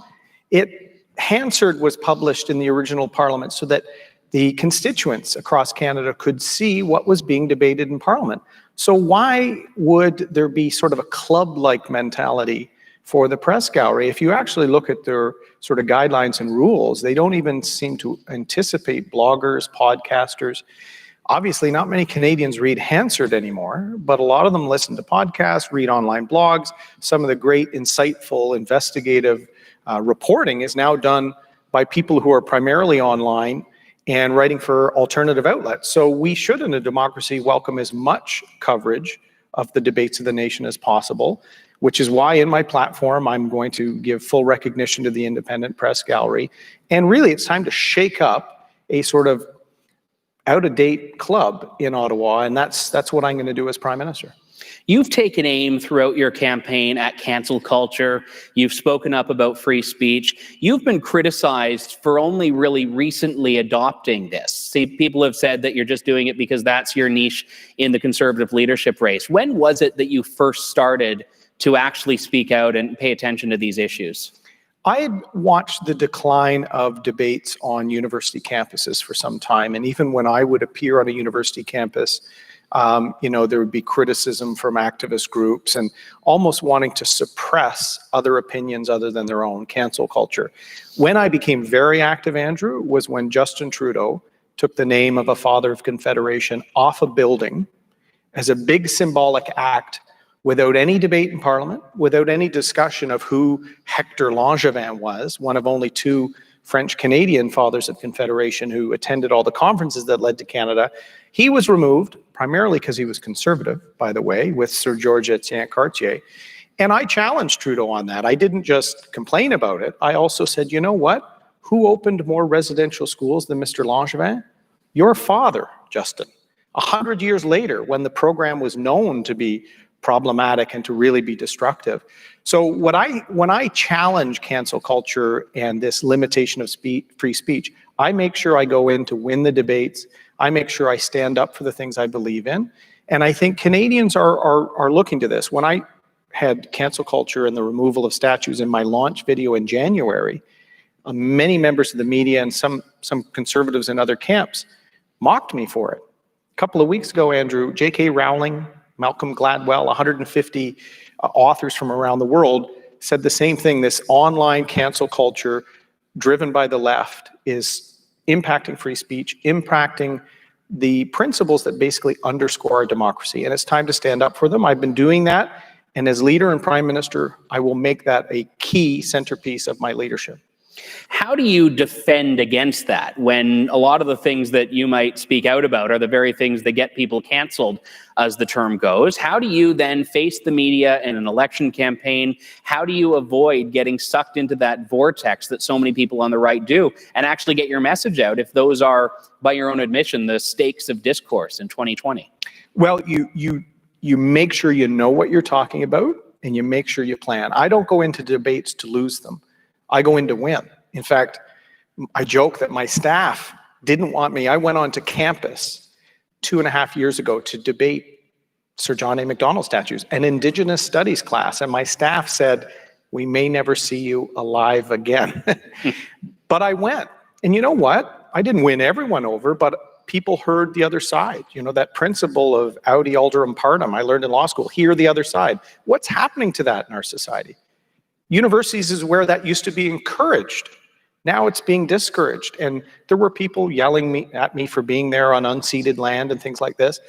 Hansard was published in the original Parliament so that the constituents across Canada could see what was being debated in Parliament. So why would there be sort of a club-like mentality for the press gallery? If you actually look at their sort of guidelines and rules, they don't even seem to anticipate bloggers, podcasters. Obviously, not many Canadians read Hansard anymore, but a lot of them listen to podcasts, read online blogs. Some of the great, insightful, investigative reporting is now done by people who are primarily online and writing for alternative outlets. So we should, in a democracy, welcome as much coverage of the debates of the nation as possible, which is why in my platform, I'm going to give full recognition to the Independent Press Gallery. And really, it's time to shake up a sort of out-of-date club in Ottawa, and that's what I'm going to do as Prime Minister. You've taken aim throughout your campaign at cancel culture. You've spoken up about free speech. You've been criticized for only really recently adopting this. See, people have said that you're just doing it because that's your niche in the Conservative leadership race. When was it that you first started to actually speak out and pay attention to these issues? I had watched the decline of debates on university campuses for some time, and even when I would appear on a university campus, there would be criticism from activist groups and almost wanting to suppress other opinions other than their own, cancel culture. When I became very active, Andrew, was when Justin Trudeau took the name of a father of Confederation off a building as a big symbolic act without any debate in Parliament, without any discussion of who Hector Langevin was, one of only two French-Canadian fathers of Confederation who attended all the conferences that led to Canada. He was removed, primarily because he was conservative, by the way, with Sir Georges-Etienne Cartier. And I challenged Trudeau on that. I didn't just complain about it. I also said, you know what? Who opened more residential schools than Mr. Langevin? Your father, Justin. 100 years later, when the program was known to be problematic and to really be destructive. So when I challenge cancel culture and this limitation of free speech, I make sure I go in to win the debates. I make sure I stand up for the things I believe in. And I think Canadians are looking to this. When I had cancel culture and the removal of statues in my launch video in January, many members of the media and some conservatives in other camps mocked me for it. A couple of weeks ago, Andrew, J.K. Rowling, Malcolm Gladwell, 150 authors from around the world said the same thing. This online cancel culture driven by the left is impacting free speech, impacting the principles that basically underscore our democracy. And it's time to stand up for them. I've been doing that. And as leader and Prime Minister, I will make that a key centerpiece of my leadership. How do you defend against that when a lot of the things that you might speak out about are the very things that get people canceled, as the term goes? How do you then face the media in an election campaign? How do you avoid getting sucked into that vortex that so many people on the right do and actually get your message out if those are, by your own admission, the stakes of discourse in 2020? Well, you make sure you know what you're talking about and you make sure you plan. I don't go into debates to lose them. I go in to win. In fact, I joke that my staff didn't want me. I went onto campus 2.5 years ago to debate Sir John A. Macdonald statues, an Indigenous Studies class, and my staff said, we may never see you alive again. But I went. And you know what? I didn't win everyone over, but people heard the other side. You know, that principle of audi alterum partem I learned in law school, hear the other side. What's happening to that in our society? Universities is where that used to be encouraged. Now it's being discouraged. And there were people yelling at me for being there on unceded land and things like this.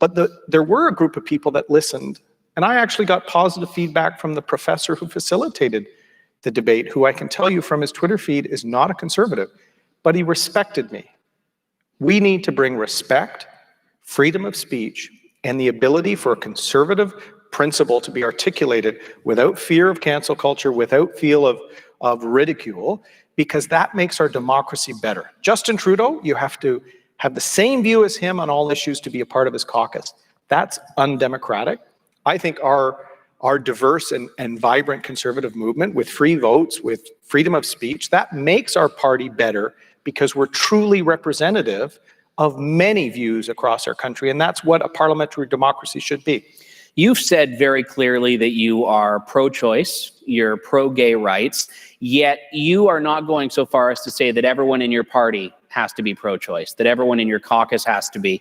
But there were a group of people that listened. And I actually got positive feedback from the professor who facilitated the debate, who I can tell you from his Twitter feed is not a conservative, but he respected me. We need to bring respect, freedom of speech, and the ability for a conservative principle to be articulated without fear of cancel culture, without fear of ridicule, because that makes our democracy better. Justin Trudeau, you have to have the same view as him on all issues to be a part of his caucus. That's undemocratic. I think our diverse and vibrant conservative movement with free votes, with freedom of speech, that makes our party better because we're truly representative of many views across our country, and that's what a parliamentary democracy should be. You've said very clearly that you are pro-choice, you're pro-gay rights, yet you are not going so far as to say that everyone in your party has to be pro-choice, that everyone in your caucus has to be.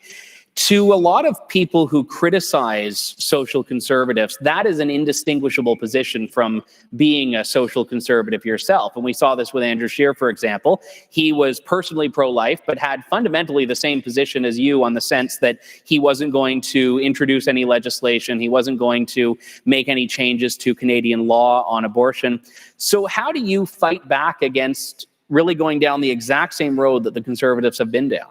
To a lot of people who criticize social conservatives, that is an indistinguishable position from being a social conservative yourself. And we saw this with Andrew Scheer, for example. He was personally pro-life, but had fundamentally the same position as you on the sense that he wasn't going to introduce any legislation. He wasn't going to make any changes to Canadian law on abortion. So how do you fight back against really going down the exact same road that the Conservatives have been down?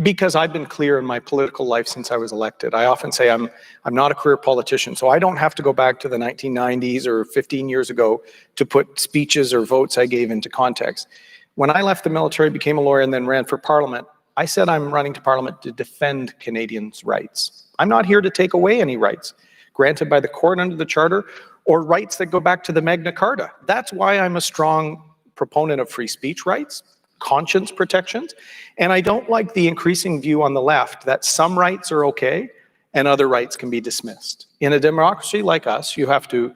Because I've been clear in my political life since I was elected. I often say I'm not a career politician, so I don't have to go back to the 1990s or 15 years ago to put speeches or votes I gave into context. When I left the military, became a lawyer, and then ran for Parliament, I said I'm running to Parliament to defend Canadians' rights. I'm not here to take away any rights granted by the court under the Charter or rights that go back to the Magna Carta. That's why I'm a strong proponent of free speech rights, conscience protections, and I don't like the increasing view on the left that some rights are okay and other rights can be dismissed. In a democracy like us, you have to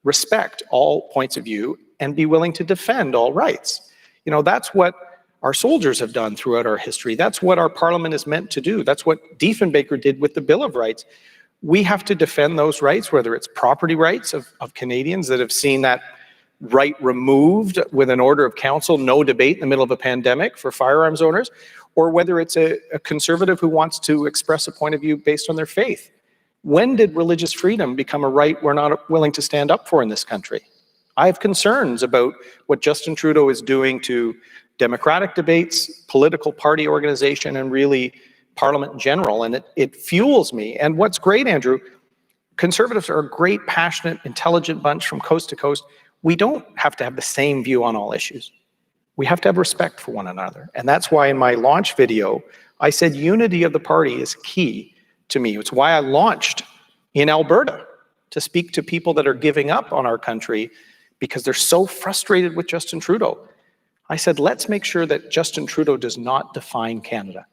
respect all points of view and be willing to defend all rights. You know, that's what our soldiers have done throughout our history. That's what our parliament is meant to do. That's what Diefenbaker did with the Bill of Rights. We have to defend those rights, whether it's property rights of Canadians that have seen that right removed with an order of council, no debate in the middle of a pandemic for firearms owners, or whether it's a conservative who wants to express a point of view based on their faith. When did religious freedom become a right we're not willing to stand up for in this country? I have concerns about what Justin Trudeau is doing to democratic debates, political party organization, and really Parliament in general, and it fuels me. And what's great, Andrew, Conservatives are a great, passionate, intelligent bunch from coast to coast. We don't have to have the same view on all issues. We have to have respect for one another. And that's why in my launch video, I said unity of the party is key to me. It's why I launched in Alberta to speak to people that are giving up on our country because they're so frustrated with Justin Trudeau. I said, let's make sure that Justin Trudeau does not define Canada.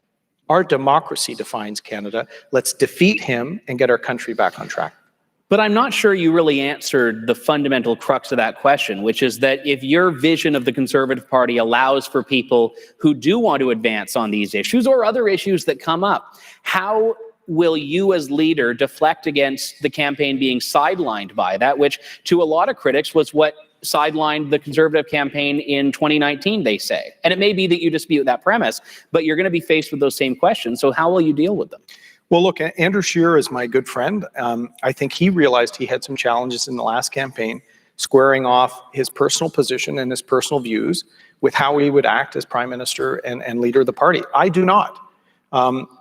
Our democracy defines Canada. Let's defeat him and get our country back on track. But I'm not sure you really answered the fundamental crux of that question, which is that if your vision of the Conservative Party allows for people who do want to advance on these issues or other issues that come up, how will you as leader deflect against the campaign being sidelined by that, which to a lot of critics was what sidelined the Conservative campaign in 2019, they say. And it may be that you dispute that premise, but you're going to be faced with those same questions. So how will you deal with them? Well, look, Andrew Scheer is my good friend. I think he realized he had some challenges in the last campaign, squaring off his personal position and his personal views with how he would act as Prime Minister and leader of the party. I do not.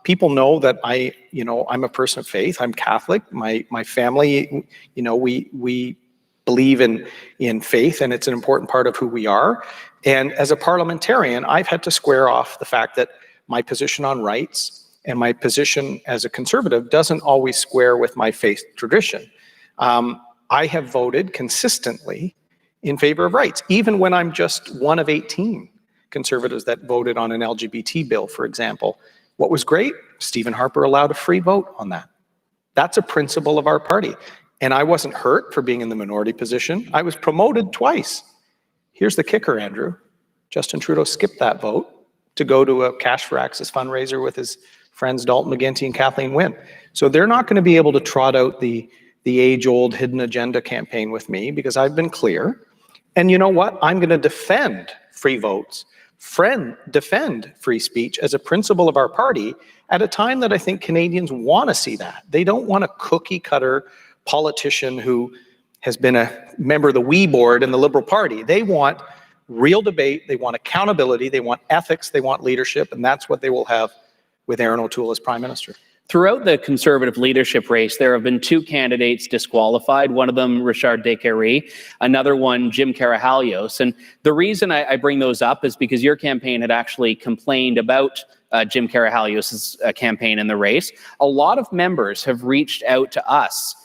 People know that I'm a person of faith. I'm Catholic. My family, we believe in faith, and it's an important part of who we are. And as a parliamentarian, I've had to square off the fact that my position on rights and my position as a conservative doesn't always square with my faith tradition. I have voted consistently in favor of rights, even when I'm just one of 18 conservatives that voted on an LGBT bill, for example. What was great? Stephen Harper allowed a free vote on that. That's a principle of our party. And I wasn't hurt for being in the minority position. I was promoted twice. Here's the kicker, Andrew. Justin Trudeau skipped that vote to go to a Cash for Access fundraiser with his friends Dalton McGuinty and Kathleen Wynne. So they're not going to be able to trot out the age-old hidden agenda campaign with me because I've been clear. And you know what? I'm going to defend free votes, defend free speech as a principle of our party at a time that I think Canadians want to see that. They don't want a cookie-cutter politician who has been a member of the WE board in the Liberal Party. They want real debate, they want accountability, they want ethics, they want leadership, and that's what they will have with Aaron O'Toole as Prime Minister. Throughout the Conservative leadership race, there have been two candidates disqualified, one of them Richard Descaries, another one Jim Karahalios. And the reason I bring those up is because your campaign had actually complained about Jim Karahalios' campaign in the race. A lot of members have reached out to us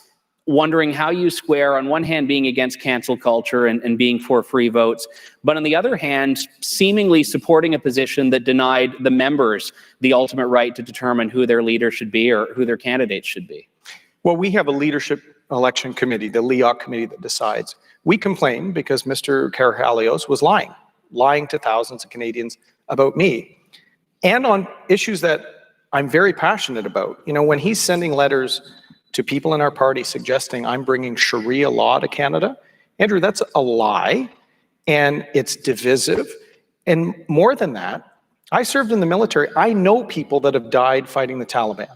wondering how you square, on one hand, being against cancel culture and being for free votes, but on the other hand, seemingly supporting a position that denied the members the ultimate right to determine who their leader should be or who their candidates should be. Well, we have a leadership election committee, the LEOC committee, that decides. We complained because Mr. Karahalios was lying to thousands of Canadians about me, and on issues that I'm very passionate about. You know, when he's sending letters to people in our party suggesting I'm bringing Sharia law to Canada, Andrew, that's a lie, and it's divisive. And more than that, I served in the military. I know people that have died fighting the Taliban.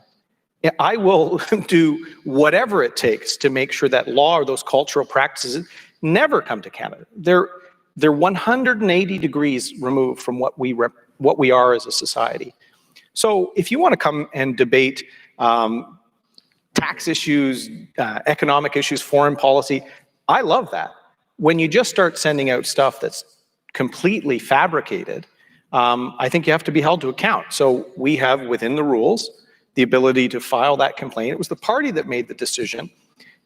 I will do whatever it takes to make sure that law or those cultural practices never come to Canada. They're 180 degrees removed from what we are as a society. So if you want to come and debate tax issues, economic issues, foreign policy, I love that. When you just start sending out stuff that's completely fabricated, I think you have to be held to account. So we have, within the rules, the ability to file that complaint. It was the party that made the decision.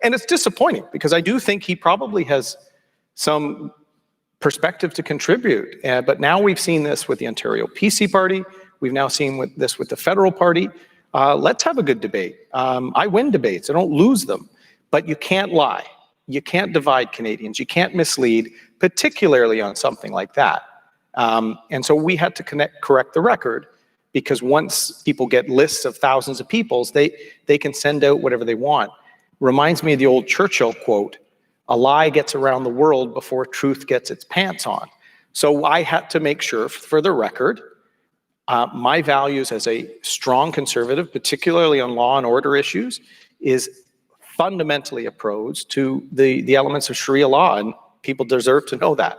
And it's disappointing because I do think he probably has some perspective to contribute. But now we've seen this with the Ontario PC party. We've now seen this with the federal party. Let's have a good debate. I win debates. I don't lose them. But you can't lie. You can't divide Canadians. You can't mislead, particularly on something like that. And so we had to correct the record, because once people get lists of thousands of people, they can send out whatever they want. Reminds me of the old Churchill quote, "A lie gets around the world before truth gets its pants on." So I had to make sure, for the record, my values as a strong conservative, particularly on law and order issues, is fundamentally opposed to the elements of Sharia law, and people deserve to know that.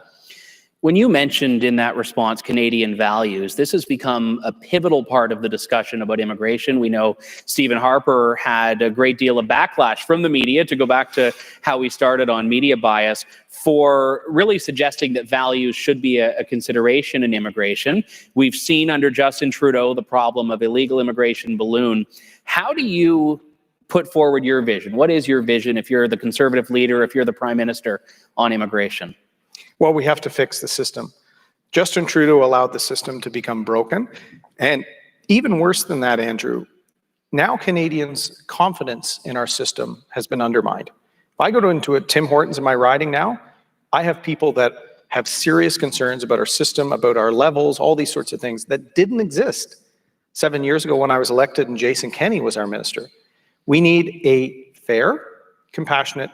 When you mentioned in that response Canadian values, this has become a pivotal part of the discussion about immigration. We know Stephen Harper had a great deal of backlash from the media, to go back to how we started on media bias, for really suggesting that values should be a consideration in immigration. We've seen under Justin Trudeau the problem of illegal immigration balloon. How do you put forward your vision? What is your vision if you're the Conservative leader, if you're the Prime Minister, on immigration? Well, we have to fix the system. Justin Trudeau allowed the system to become broken. And even worse than that, Andrew, now Canadians' confidence in our system has been undermined. If I go into a Tim Hortons in my riding now, I have people that have serious concerns about our system, about our levels, all these sorts of things that didn't exist 7 years ago when I was elected and Jason Kenney was our minister. We need a fair, compassionate,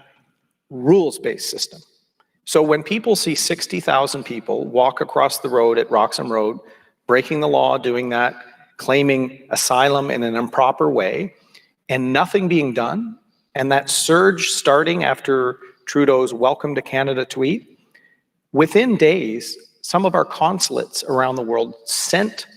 rules-based system. So when people see 60,000 people walk across the road at Roxham Road, breaking the law, doing that, claiming asylum in an improper way, and nothing being done, and that surge starting after Trudeau's Welcome to Canada tweet, within days, some of our consulates around the world sent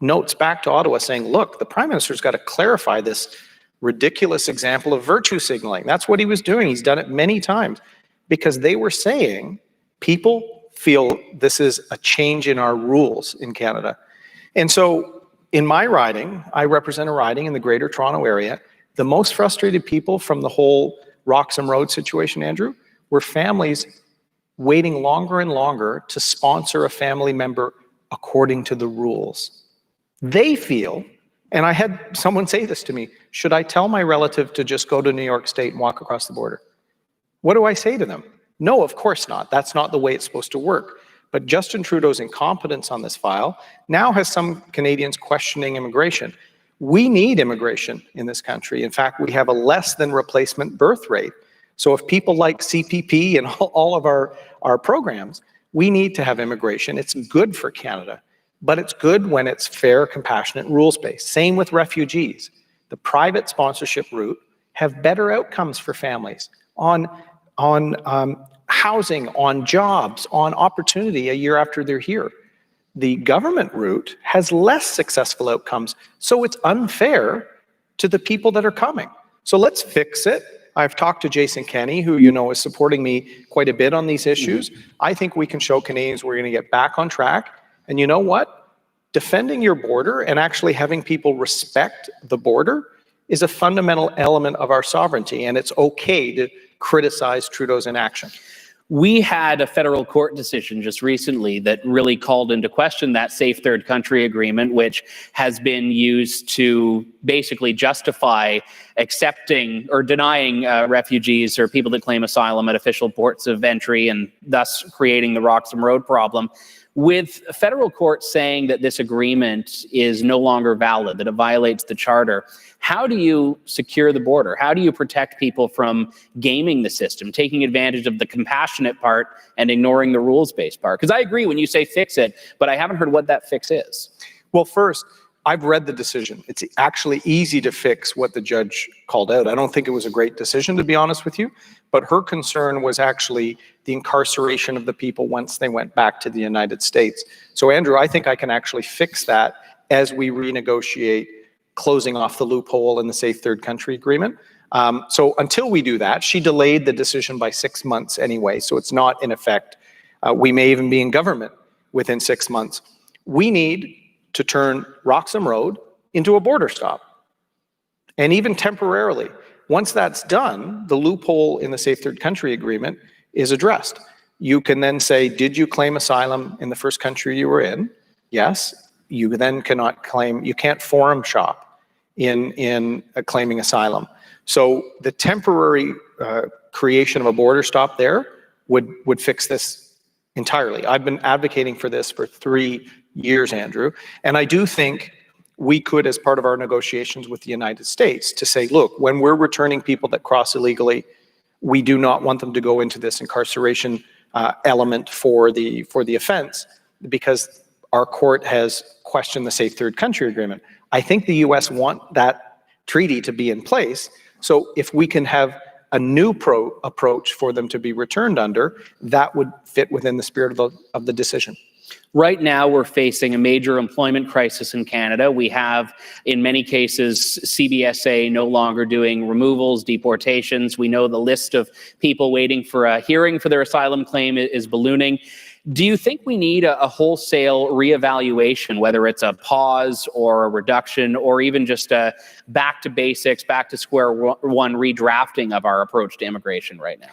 notes back to Ottawa saying, look, the Prime Minister's got to clarify this ridiculous example of virtue signaling. That's what he was doing. He's done it many times. Because they were saying people feel this is a change in our rules in Canada. And so in my riding, I represent a riding in the Greater Toronto area. The most frustrated people from the whole Roxham Road situation, Andrew, were families waiting longer and longer to sponsor a family member according to the rules. They feel, and I had someone say this to me, should I tell my relative to just go to New York State and walk across the border? What do I say to them? No, of course not. That's not the way it's supposed to work. But Justin Trudeau's incompetence on this file now has some Canadians questioning immigration. We need immigration in this country. In fact, we have a less than replacement birth rate. So if people like CPP and all of our programs, we need to have immigration. It's good for Canada, but it's good when it's fair, compassionate, rules-based. Same with refugees. The private sponsorship route have better outcomes for families on housing, on jobs, on opportunity a year after they're here. The government route has less successful outcomes, so it's unfair to the people that are coming. So let's fix it. I've talked to Jason Kenney, who you know is supporting me quite a bit on these issues. I think we can show Canadians we're going to get back on track. And you know what? Defending your border and actually having people respect the border is a fundamental element of our sovereignty, and it's okay to criticize Trudeau's inaction. We had a federal court decision just recently that really called into question that safe third country agreement, which has been used to basically justify accepting or denying refugees or people that claim asylum at official ports of entry, and thus creating the Roxham Road problem. With a federal court saying that this agreement is no longer valid, that it violates the charter, how do you secure the border? How do you protect people from gaming the system, taking advantage of the compassionate part and ignoring the rules-based part? Because I agree when you say fix it, but I haven't heard what that fix is. Well, first, I've read the decision. It's actually easy to fix what the judge called out. I don't think it was a great decision, to be honest with you, but her concern was actually the incarceration of the people once they went back to the United States. So, Andrew, I think I can actually fix that as we renegotiate closing off the loophole in the Safe Third Country Agreement. So until we do that, she delayed the decision by 6 months anyway, so it's not in effect. We may even be in government within 6 months. We need to turn Roxham Road into a border stop, and even temporarily. Once that's done, the loophole in the Safe Third Country Agreement is addressed. You can then say, did you claim asylum in the first country you were in? Yes. You then cannot claim, you can't forum shop in claiming asylum. So the temporary creation of a border stop there would fix this entirely. I've been advocating for this for 3 years, Andrew, and I do think we could, as part of our negotiations with the United States, to say, look, when we're returning people that cross illegally, we do not want them to go into this incarceration element for the offense, because our court has questioned the Safe Third Country Agreement. I think the US want that treaty to be in place. So if we can have a new approach for them to be returned under, that would fit within the spirit of the decision. Right now, we're facing a major employment crisis in Canada. We have, in many cases, CBSA no longer doing removals, deportations. We know the list of people waiting for a hearing for their asylum claim is ballooning. Do you think we need a wholesale reevaluation, whether it's a pause or a reduction, or even just a back to basics, back to square one redrafting of our approach to immigration right now?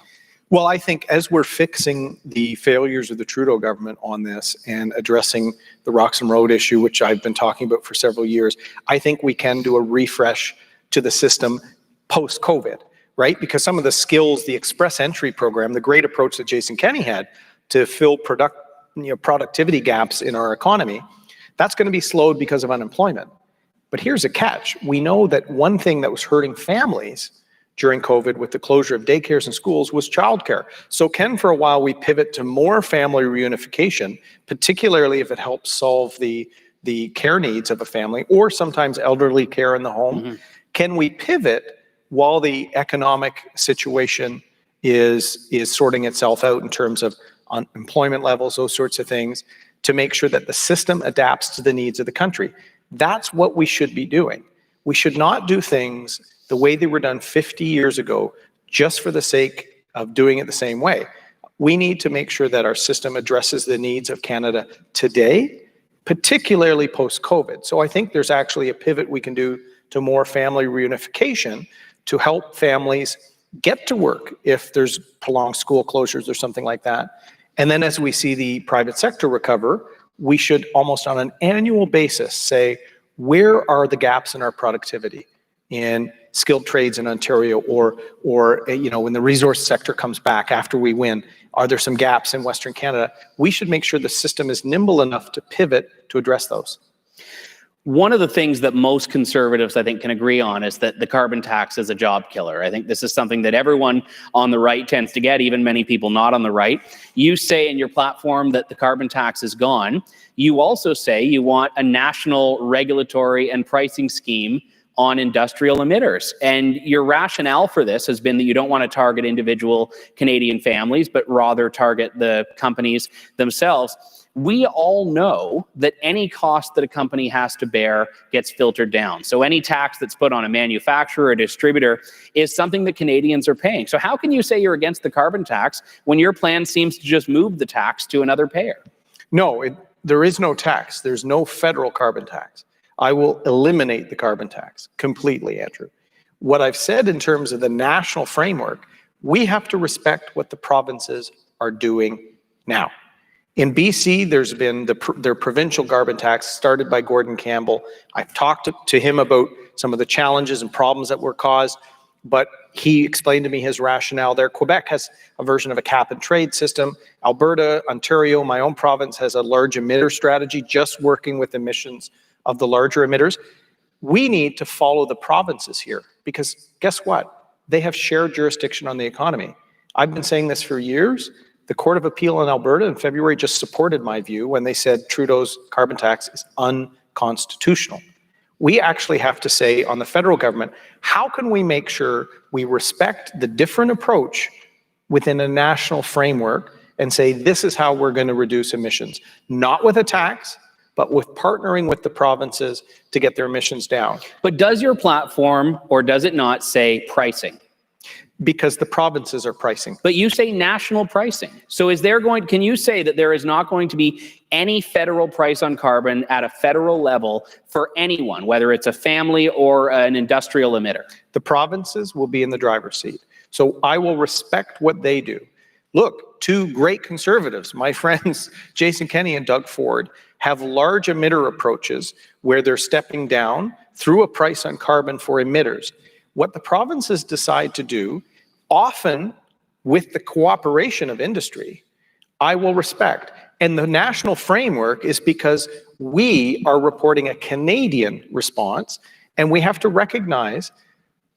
Well, I think as we're fixing the failures of the Trudeau government on this and addressing the Roxham Road issue, which I've been talking about for several years, I think we can do a refresh to the system post-COVID, right? Because some of the skills, the express entry program, the great approach that Jason Kenney had to fill productivity gaps in our economy, that's going to be slowed because of unemployment. But here's a catch. We know that one thing that was hurting families during COVID with the closure of daycares and schools was childcare. So can, for a while, we pivot to more family reunification, particularly if it helps solve the care needs of a family, or sometimes elderly care in the home? Mm-hmm. Can we pivot while the economic situation is sorting itself out in terms of unemployment levels, those sorts of things, to make sure that the system adapts to the needs of the country? That's what we should be doing. We should not do things the way they were done 50 years ago just for the sake of doing it the same way. We need to make sure that our system addresses the needs of Canada today, particularly post-COVID. So I think there's actually a pivot we can do to more family reunification to help families get to work if there's prolonged school closures or something like that. And then as we see the private sector recover, we should almost on an annual basis say, where are the gaps in our productivity in skilled trades in Ontario, or when the resource sector comes back after we win, are there some gaps in Western Canada? We should make sure the system is nimble enough to pivot to address those. One of the things that most conservatives, I think, can agree on is that the carbon tax is a job killer. I think this is something that everyone on the right tends to get, even many people not on the right. You say in your platform that the carbon tax is gone. You also say you want a national regulatory and pricing scheme on industrial emitters. And your rationale for this has been that you don't want to target individual Canadian families, but rather target the companies themselves. We all know that any cost that a company has to bear gets filtered down. So any tax that's put on a manufacturer or a distributor is something that Canadians are paying. So how can you say you're against the carbon tax when your plan seems to just move the tax to another payer? No, there is no tax. There's no federal carbon tax. I will eliminate the carbon tax completely, Andrew. What I've said in terms of the national framework, we have to respect what the provinces are doing now. In BC, there's been their provincial carbon tax started by Gordon Campbell. I've talked to him about some of the challenges and problems that were caused, but he explained to me his rationale there. Quebec has a version of a cap and trade system. Alberta, Ontario, my own province, has a large emitter strategy, just working with emissions of the larger emitters. We need to follow the provinces here because guess what? They have shared jurisdiction on the economy. I've been saying this for years. The Court of Appeal in Alberta in February just supported my view when they said Trudeau's carbon tax is unconstitutional. We actually have to say on the federal government, how can we make sure we respect the different approach within a national framework and say this is how we're going to reduce emissions, not with a tax, but with partnering with the provinces to get their emissions down. But does your platform, or does it not, say pricing? Because the provinces are pricing. But you say national pricing. So can you say that there is not going to be any federal price on carbon at a federal level for anyone, whether it's a family or an industrial emitter? The provinces will be in the driver's seat. So I will respect what they do. Look, two great conservatives, my friends Jason Kenney and Doug Ford, have large emitter approaches where they're stepping down through a price on carbon for emitters. What the provinces decide to do, often with the cooperation of industry, I will respect. And the national framework is because we are reporting a Canadian response, and we have to recognize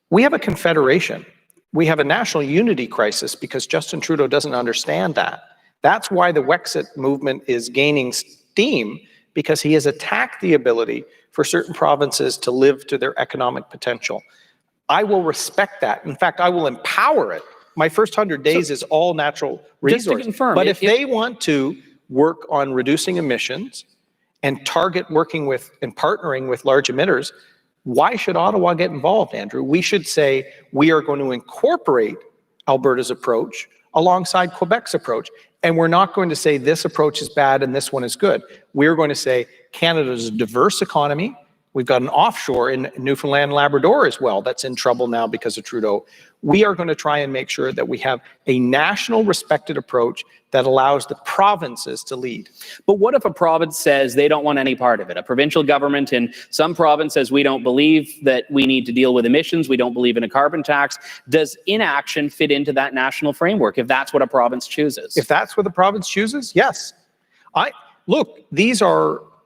we have a confederation. We have a national unity crisis because Justin Trudeau doesn't understand that. That's why the Wexit movement is gaining steam, because he has attacked the ability for certain provinces to live to their economic potential. I will respect that. In fact, I will empower it. My first 100 days is all natural resources. Just to confirm, but if they want to work on reducing emissions and target working with and partnering with large emitters, why should Ottawa get involved, Andrew? We should say we are going to incorporate Alberta's approach alongside Quebec's approach. And we're not going to say this approach is bad and this one is good. We're going to say Canada's a diverse economy. We've got an offshore in Newfoundland and Labrador as well that's in trouble now because of Trudeau. We are going to try and make sure that we have a national respected approach that allows the provinces to lead. But what if a province says they don't want any part of it? A provincial government in some province says we don't believe that we need to deal with emissions, we don't believe in a carbon tax. Does inaction fit into that national framework if that's what a province chooses? If that's what the province chooses, yes.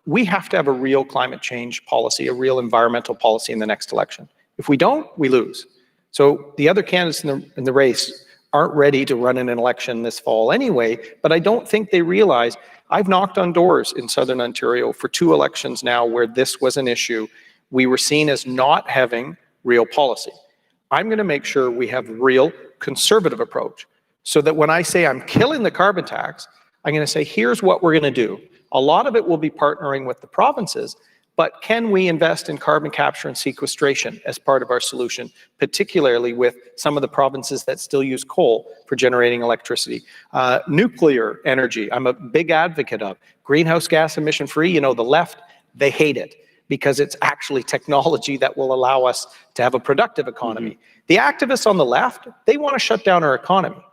We have to have a real climate change policy, a real environmental policy in the next election. If we don't, we lose. So the other candidates in the race aren't ready to run in an election this fall anyway, but I don't think they realize I've knocked on doors in Southern Ontario for 2 elections now where this was an issue. We were seen as not having real policy. I'm going to make sure we have real conservative approach so that when I say I'm killing the carbon tax, I'm going to say, here's what we're going to do. A lot of it will be partnering with the provinces, but can we invest in carbon capture and sequestration as part of our solution, particularly with some of the provinces that still use coal for generating electricity? Nuclear energy, I'm a big advocate of. Greenhouse gas emission free, the left, they hate it because it's actually technology that will allow us to have a productive economy. Mm-hmm. The activists on the left, they want to shut down our economy.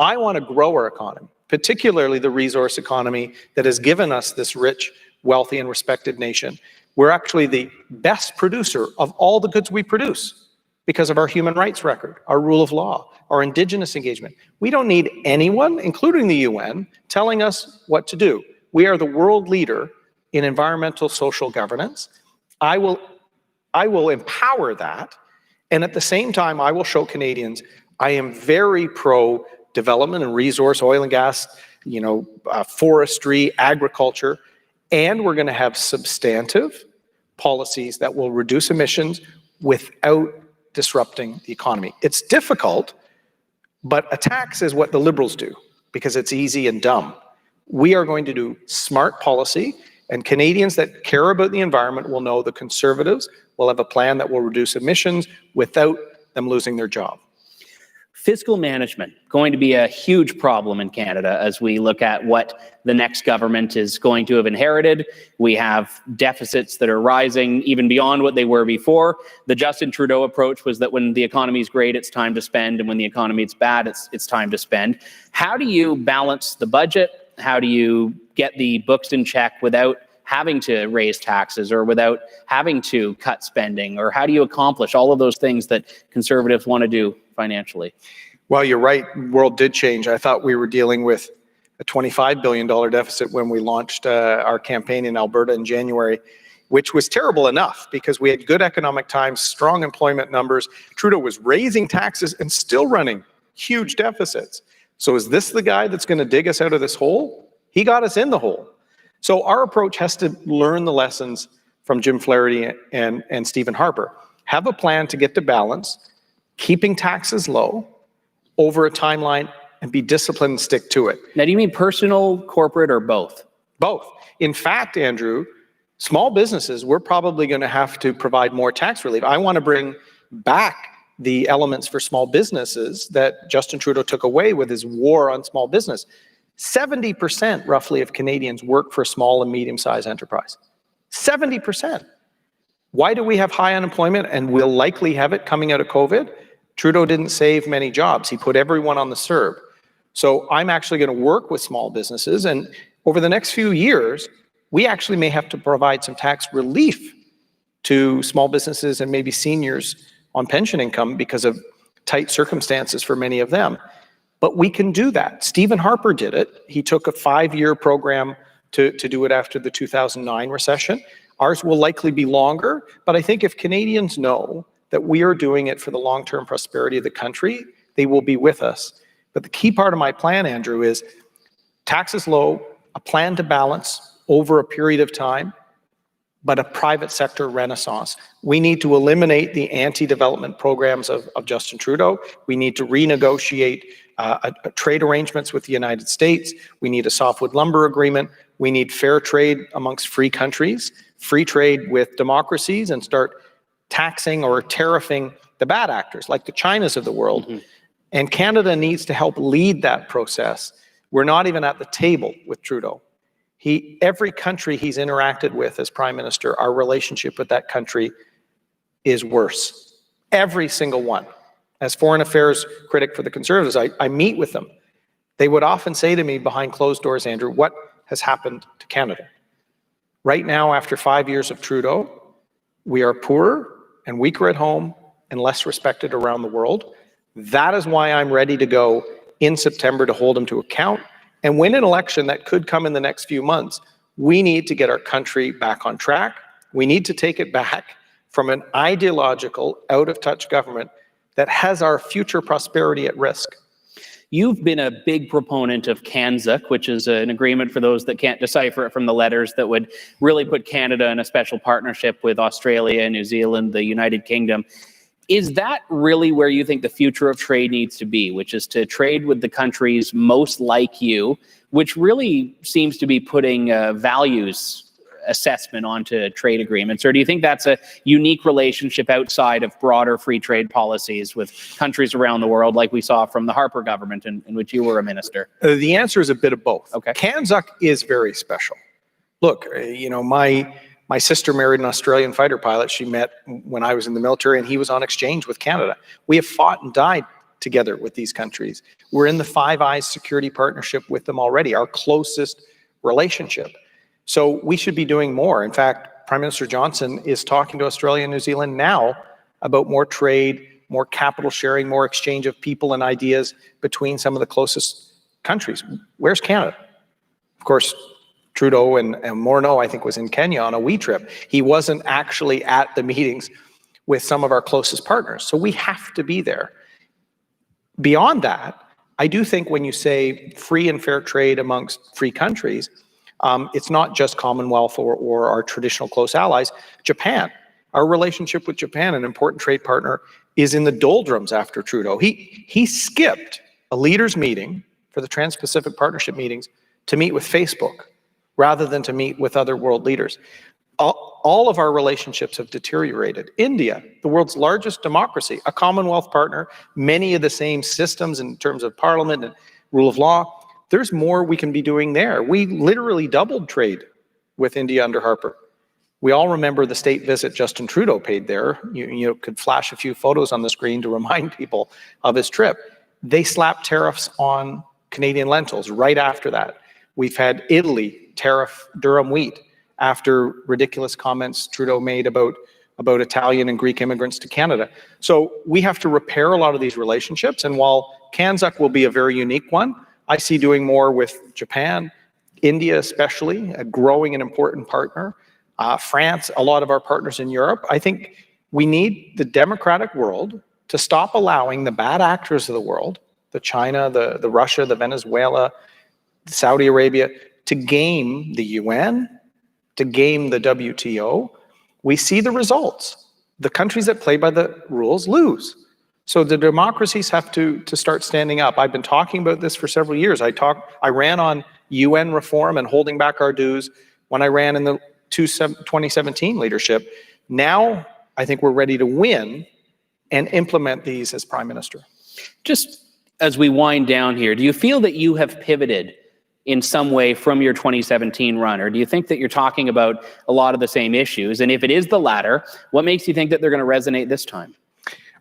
I want to grow our economy, particularly the resource economy that has given us this rich, wealthy, and respected nation. We're actually the best producer of all the goods we produce because of our human rights record, our rule of law, our Indigenous engagement. We don't need anyone, including the UN, telling us what to do. We are the world leader in environmental social governance. I will empower that, and at the same time, I will show Canadians I am very pro development and resource, oil and gas, forestry, agriculture, and we're going to have substantive policies that will reduce emissions without disrupting the economy. It's difficult, but a tax is what the Liberals do because it's easy and dumb. We are going to do smart policy, and Canadians that care about the environment will know the Conservatives will have a plan that will reduce emissions without them losing their job. Fiscal management, going to be a huge problem in Canada as we look at what the next government is going to have inherited. We have deficits that are rising even beyond what they were before. The Justin Trudeau approach was that when the economy is great, it's time to spend, and when the economy is bad, it's time to spend. How do you balance the budget? How do you get the books in check without having to raise taxes or without having to cut spending? Or how do you accomplish all of those things that Conservatives want to do financially? Well, you're right. The world did change. I thought we were dealing with a $25 billion deficit when we launched our campaign in Alberta in January, which was terrible enough because we had good economic times, strong employment numbers. Trudeau was raising taxes and still running huge deficits. So is this the guy that's going to dig us out of this hole? He got us in the hole. So our approach has to learn the lessons from Jim Flaherty and Stephen Harper. Have a plan to get to balance, keeping taxes low over a timeline, and be disciplined and stick to it. Now, do you mean personal, corporate, or both? Both. In fact, Andrew, small businesses, we're probably going to have to provide more tax relief. I want to bring back the elements for small businesses that Justin Trudeau took away with his war on small business. 70% roughly of Canadians work for small and medium-sized enterprise. 70%. Why do we have high unemployment and we'll likely have it coming out of COVID? Trudeau didn't save many jobs. He put everyone on the CERB. So I'm actually going to work with small businesses, and over the next few years, we actually may have to provide some tax relief to small businesses and maybe seniors on pension income because of tight circumstances for many of them. But we can do that. Stephen Harper did it. He took a 5-year program to do it after the 2009 recession. Ours will likely be longer, but I think if Canadians know that we are doing it for the long-term prosperity of the country, they will be with us. But the key part of my plan, Andrew, is taxes low, a plan to balance over a period of time, but a private sector renaissance. We need to eliminate the anti-development programs of Justin Trudeau. We need to renegotiate trade arrangements with the United States. We need a softwood lumber agreement. We need fair trade amongst free countries, free trade with democracies, and start taxing or tariffing the bad actors like the Chinas of the world. Mm-hmm. And Canada needs to help lead that process. We're not even at the table with Trudeau. Every country he's interacted with as Prime Minister, our relationship with that country is worse. Every single one. As foreign affairs critic for the Conservatives, I meet with them. They would often say to me behind closed doors, Andrew, what has happened to Canada? Right now, after 5 years of Trudeau, we are poorer and weaker at home and less respected around the world. That is why I'm ready to go in September to hold him to account and win an election that could come in the next few months. We need to get our country back on track. We need to take it back from an ideological, out-of-touch government that has our future prosperity at risk. You've been a big proponent of CANZUK, which is an agreement for those that can't decipher it from the letters that would really put Canada in a special partnership with Australia, New Zealand, the United Kingdom. Is that really where you think the future of trade needs to be, which is to trade with the countries most like you, which really seems to be putting values assessment onto trade agreements? Or do you think that's a unique relationship outside of broader free trade policies with countries around the world like we saw from the Harper government in which you were a minister? The answer is a bit of both. Okay. CANZUK is very special. Look, my sister married an Australian fighter pilot. She met when I was in the military, and he was on exchange with Canada. We have fought and died together with these countries. We're in the Five Eyes security partnership with them already, our closest relationship. So we should be doing more. In fact, Prime Minister Johnson is talking to Australia and New Zealand now about more trade, more capital sharing, more exchange of people and ideas between some of the closest countries. Where's Canada? Of course, Trudeau and Morneau, I think, was in Kenya on a wee trip. He wasn't actually at the meetings with some of our closest partners. So we have to be there. Beyond that, I do think when you say free and fair trade amongst free countries, it's not just Commonwealth or our traditional close allies. Japan. Our relationship with Japan, an important trade partner, is in the doldrums after Trudeau. He skipped a leaders' meeting for the Trans-Pacific Partnership meetings to meet with Facebook rather than to meet with other world leaders. All of our relationships have deteriorated. India, the world's largest democracy, a Commonwealth partner, many of the same systems in terms of parliament and rule of law. There's more we can be doing there. We literally doubled trade with India under Harper. We all remember the state visit Justin Trudeau paid there. You could flash a few photos on the screen to remind people of his trip. They slapped tariffs on Canadian lentils right after that. We've had Italy tariff durum wheat after ridiculous comments Trudeau made about Italian and Greek immigrants to Canada. So we have to repair a lot of these relationships. And while CANZUC will be a very unique one, I see doing more with Japan, India especially, a growing and important partner. France, a lot of our partners in Europe. I think we need the democratic world to stop allowing the bad actors of the world, the China, the Russia, the Venezuela, Saudi Arabia, to game the UN, to game the WTO. We see the results. The countries that play by the rules lose. So the democracies have to start standing up. I've been talking about this for several years. I ran on UN reform and holding back our dues when I ran in the 2017 leadership. Now, I think we're ready to win and implement these as Prime Minister. Just as we wind down here, do you feel that you have pivoted in some way from your 2017 run, or do you think that you're talking about a lot of the same issues? And if it is the latter, what makes you think that they're going to resonate this time?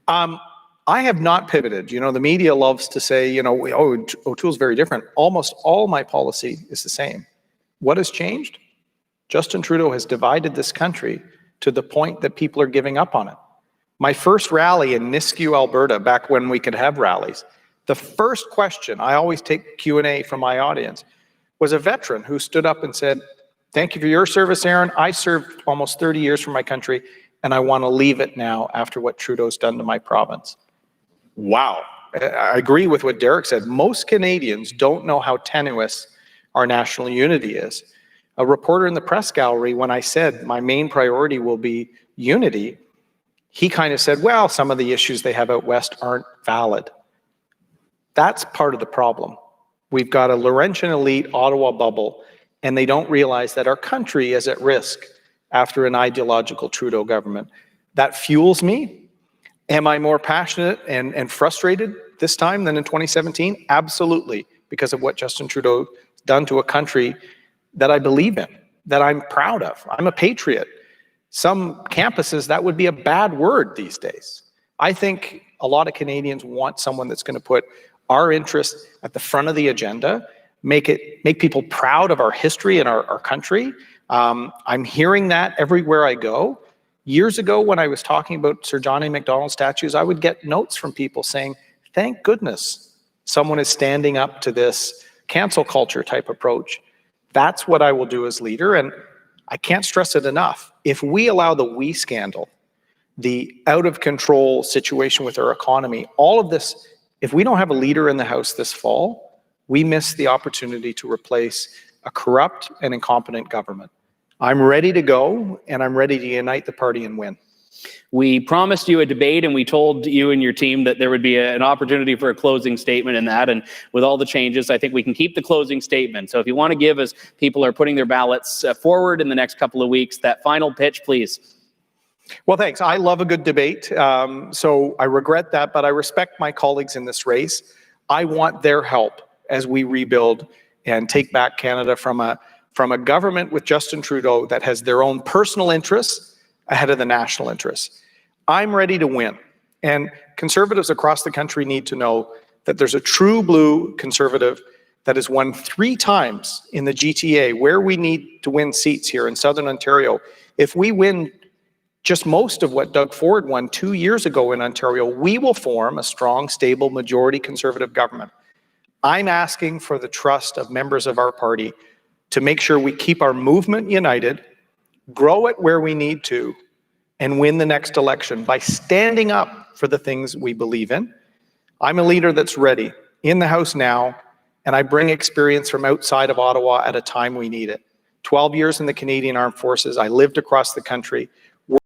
I have not pivoted. You know, the media loves to say, O'Toole's very different. Almost all my policy is the same. What has changed? Justin Trudeau has divided this country to the point that people are giving up on it. My first rally in Nisku, Alberta, back when we could have rallies, the first question, I always take Q&A from my audience, was a veteran who stood up and said, "Thank you for your service, Aaron. I served almost 30 years for my country, and I want to leave it now after what Trudeau's done to my province." Wow. I agree with what Derek said. Most Canadians don't know how tenuous our national unity is. A reporter in the press gallery, when I said my main priority will be unity, he kind of said, well, some of the issues they have out west aren't valid. That's part of the problem. We've got a Laurentian elite Ottawa bubble, and they don't realize that our country is at risk after an ideological Trudeau government. That fuels me. Am I more passionate and frustrated this time than in 2017? Absolutely, because of what Justin Trudeau done to a country that I believe in, that I'm proud of. I'm a patriot. Some campuses, that would be a bad word these days. I think a lot of Canadians want someone that's going to put our interests at the front of the agenda, make people proud of our history and our country. I'm hearing that everywhere I go. Years ago, when I was talking about Sir John A. Macdonald statues, I would get notes from people saying, thank goodness someone is standing up to this cancel culture type approach. That's what I will do as leader, and I can't stress it enough. If we allow the we scandal, the out-of-control situation with our economy, all of this, if we don't have a leader in the House this fall, we miss the opportunity to replace a corrupt and incompetent government. I'm ready to go, and I'm ready to unite the party and win. We promised you a debate, and we told you and your team that there would be an opportunity for a closing statement in that. And with all the changes, I think we can keep the closing statement. So if you want to give, as people are putting their ballots forward in the next couple of weeks, that final pitch, please. Well, thanks. I love a good debate. So I regret that, but I respect my colleagues in this race. I want their help as we rebuild and take back Canada from a government with Justin Trudeau that has their own personal interests ahead of the national interests. I'm ready to win. And conservatives across the country need to know that there's a true blue conservative that has won 3 times in the GTA, where we need to win seats here in Southern Ontario. If we win just most of what Doug Ford won 2 years ago in Ontario, we will form a strong, stable, majority conservative government. I'm asking for the trust of members of our party to make sure we keep our movement united, grow it where we need to, and win the next election by standing up for the things we believe in. I'm a leader that's ready, in the House now, and I bring experience from outside of Ottawa at a time we need it. 12 years in the Canadian Armed Forces, I lived across the country.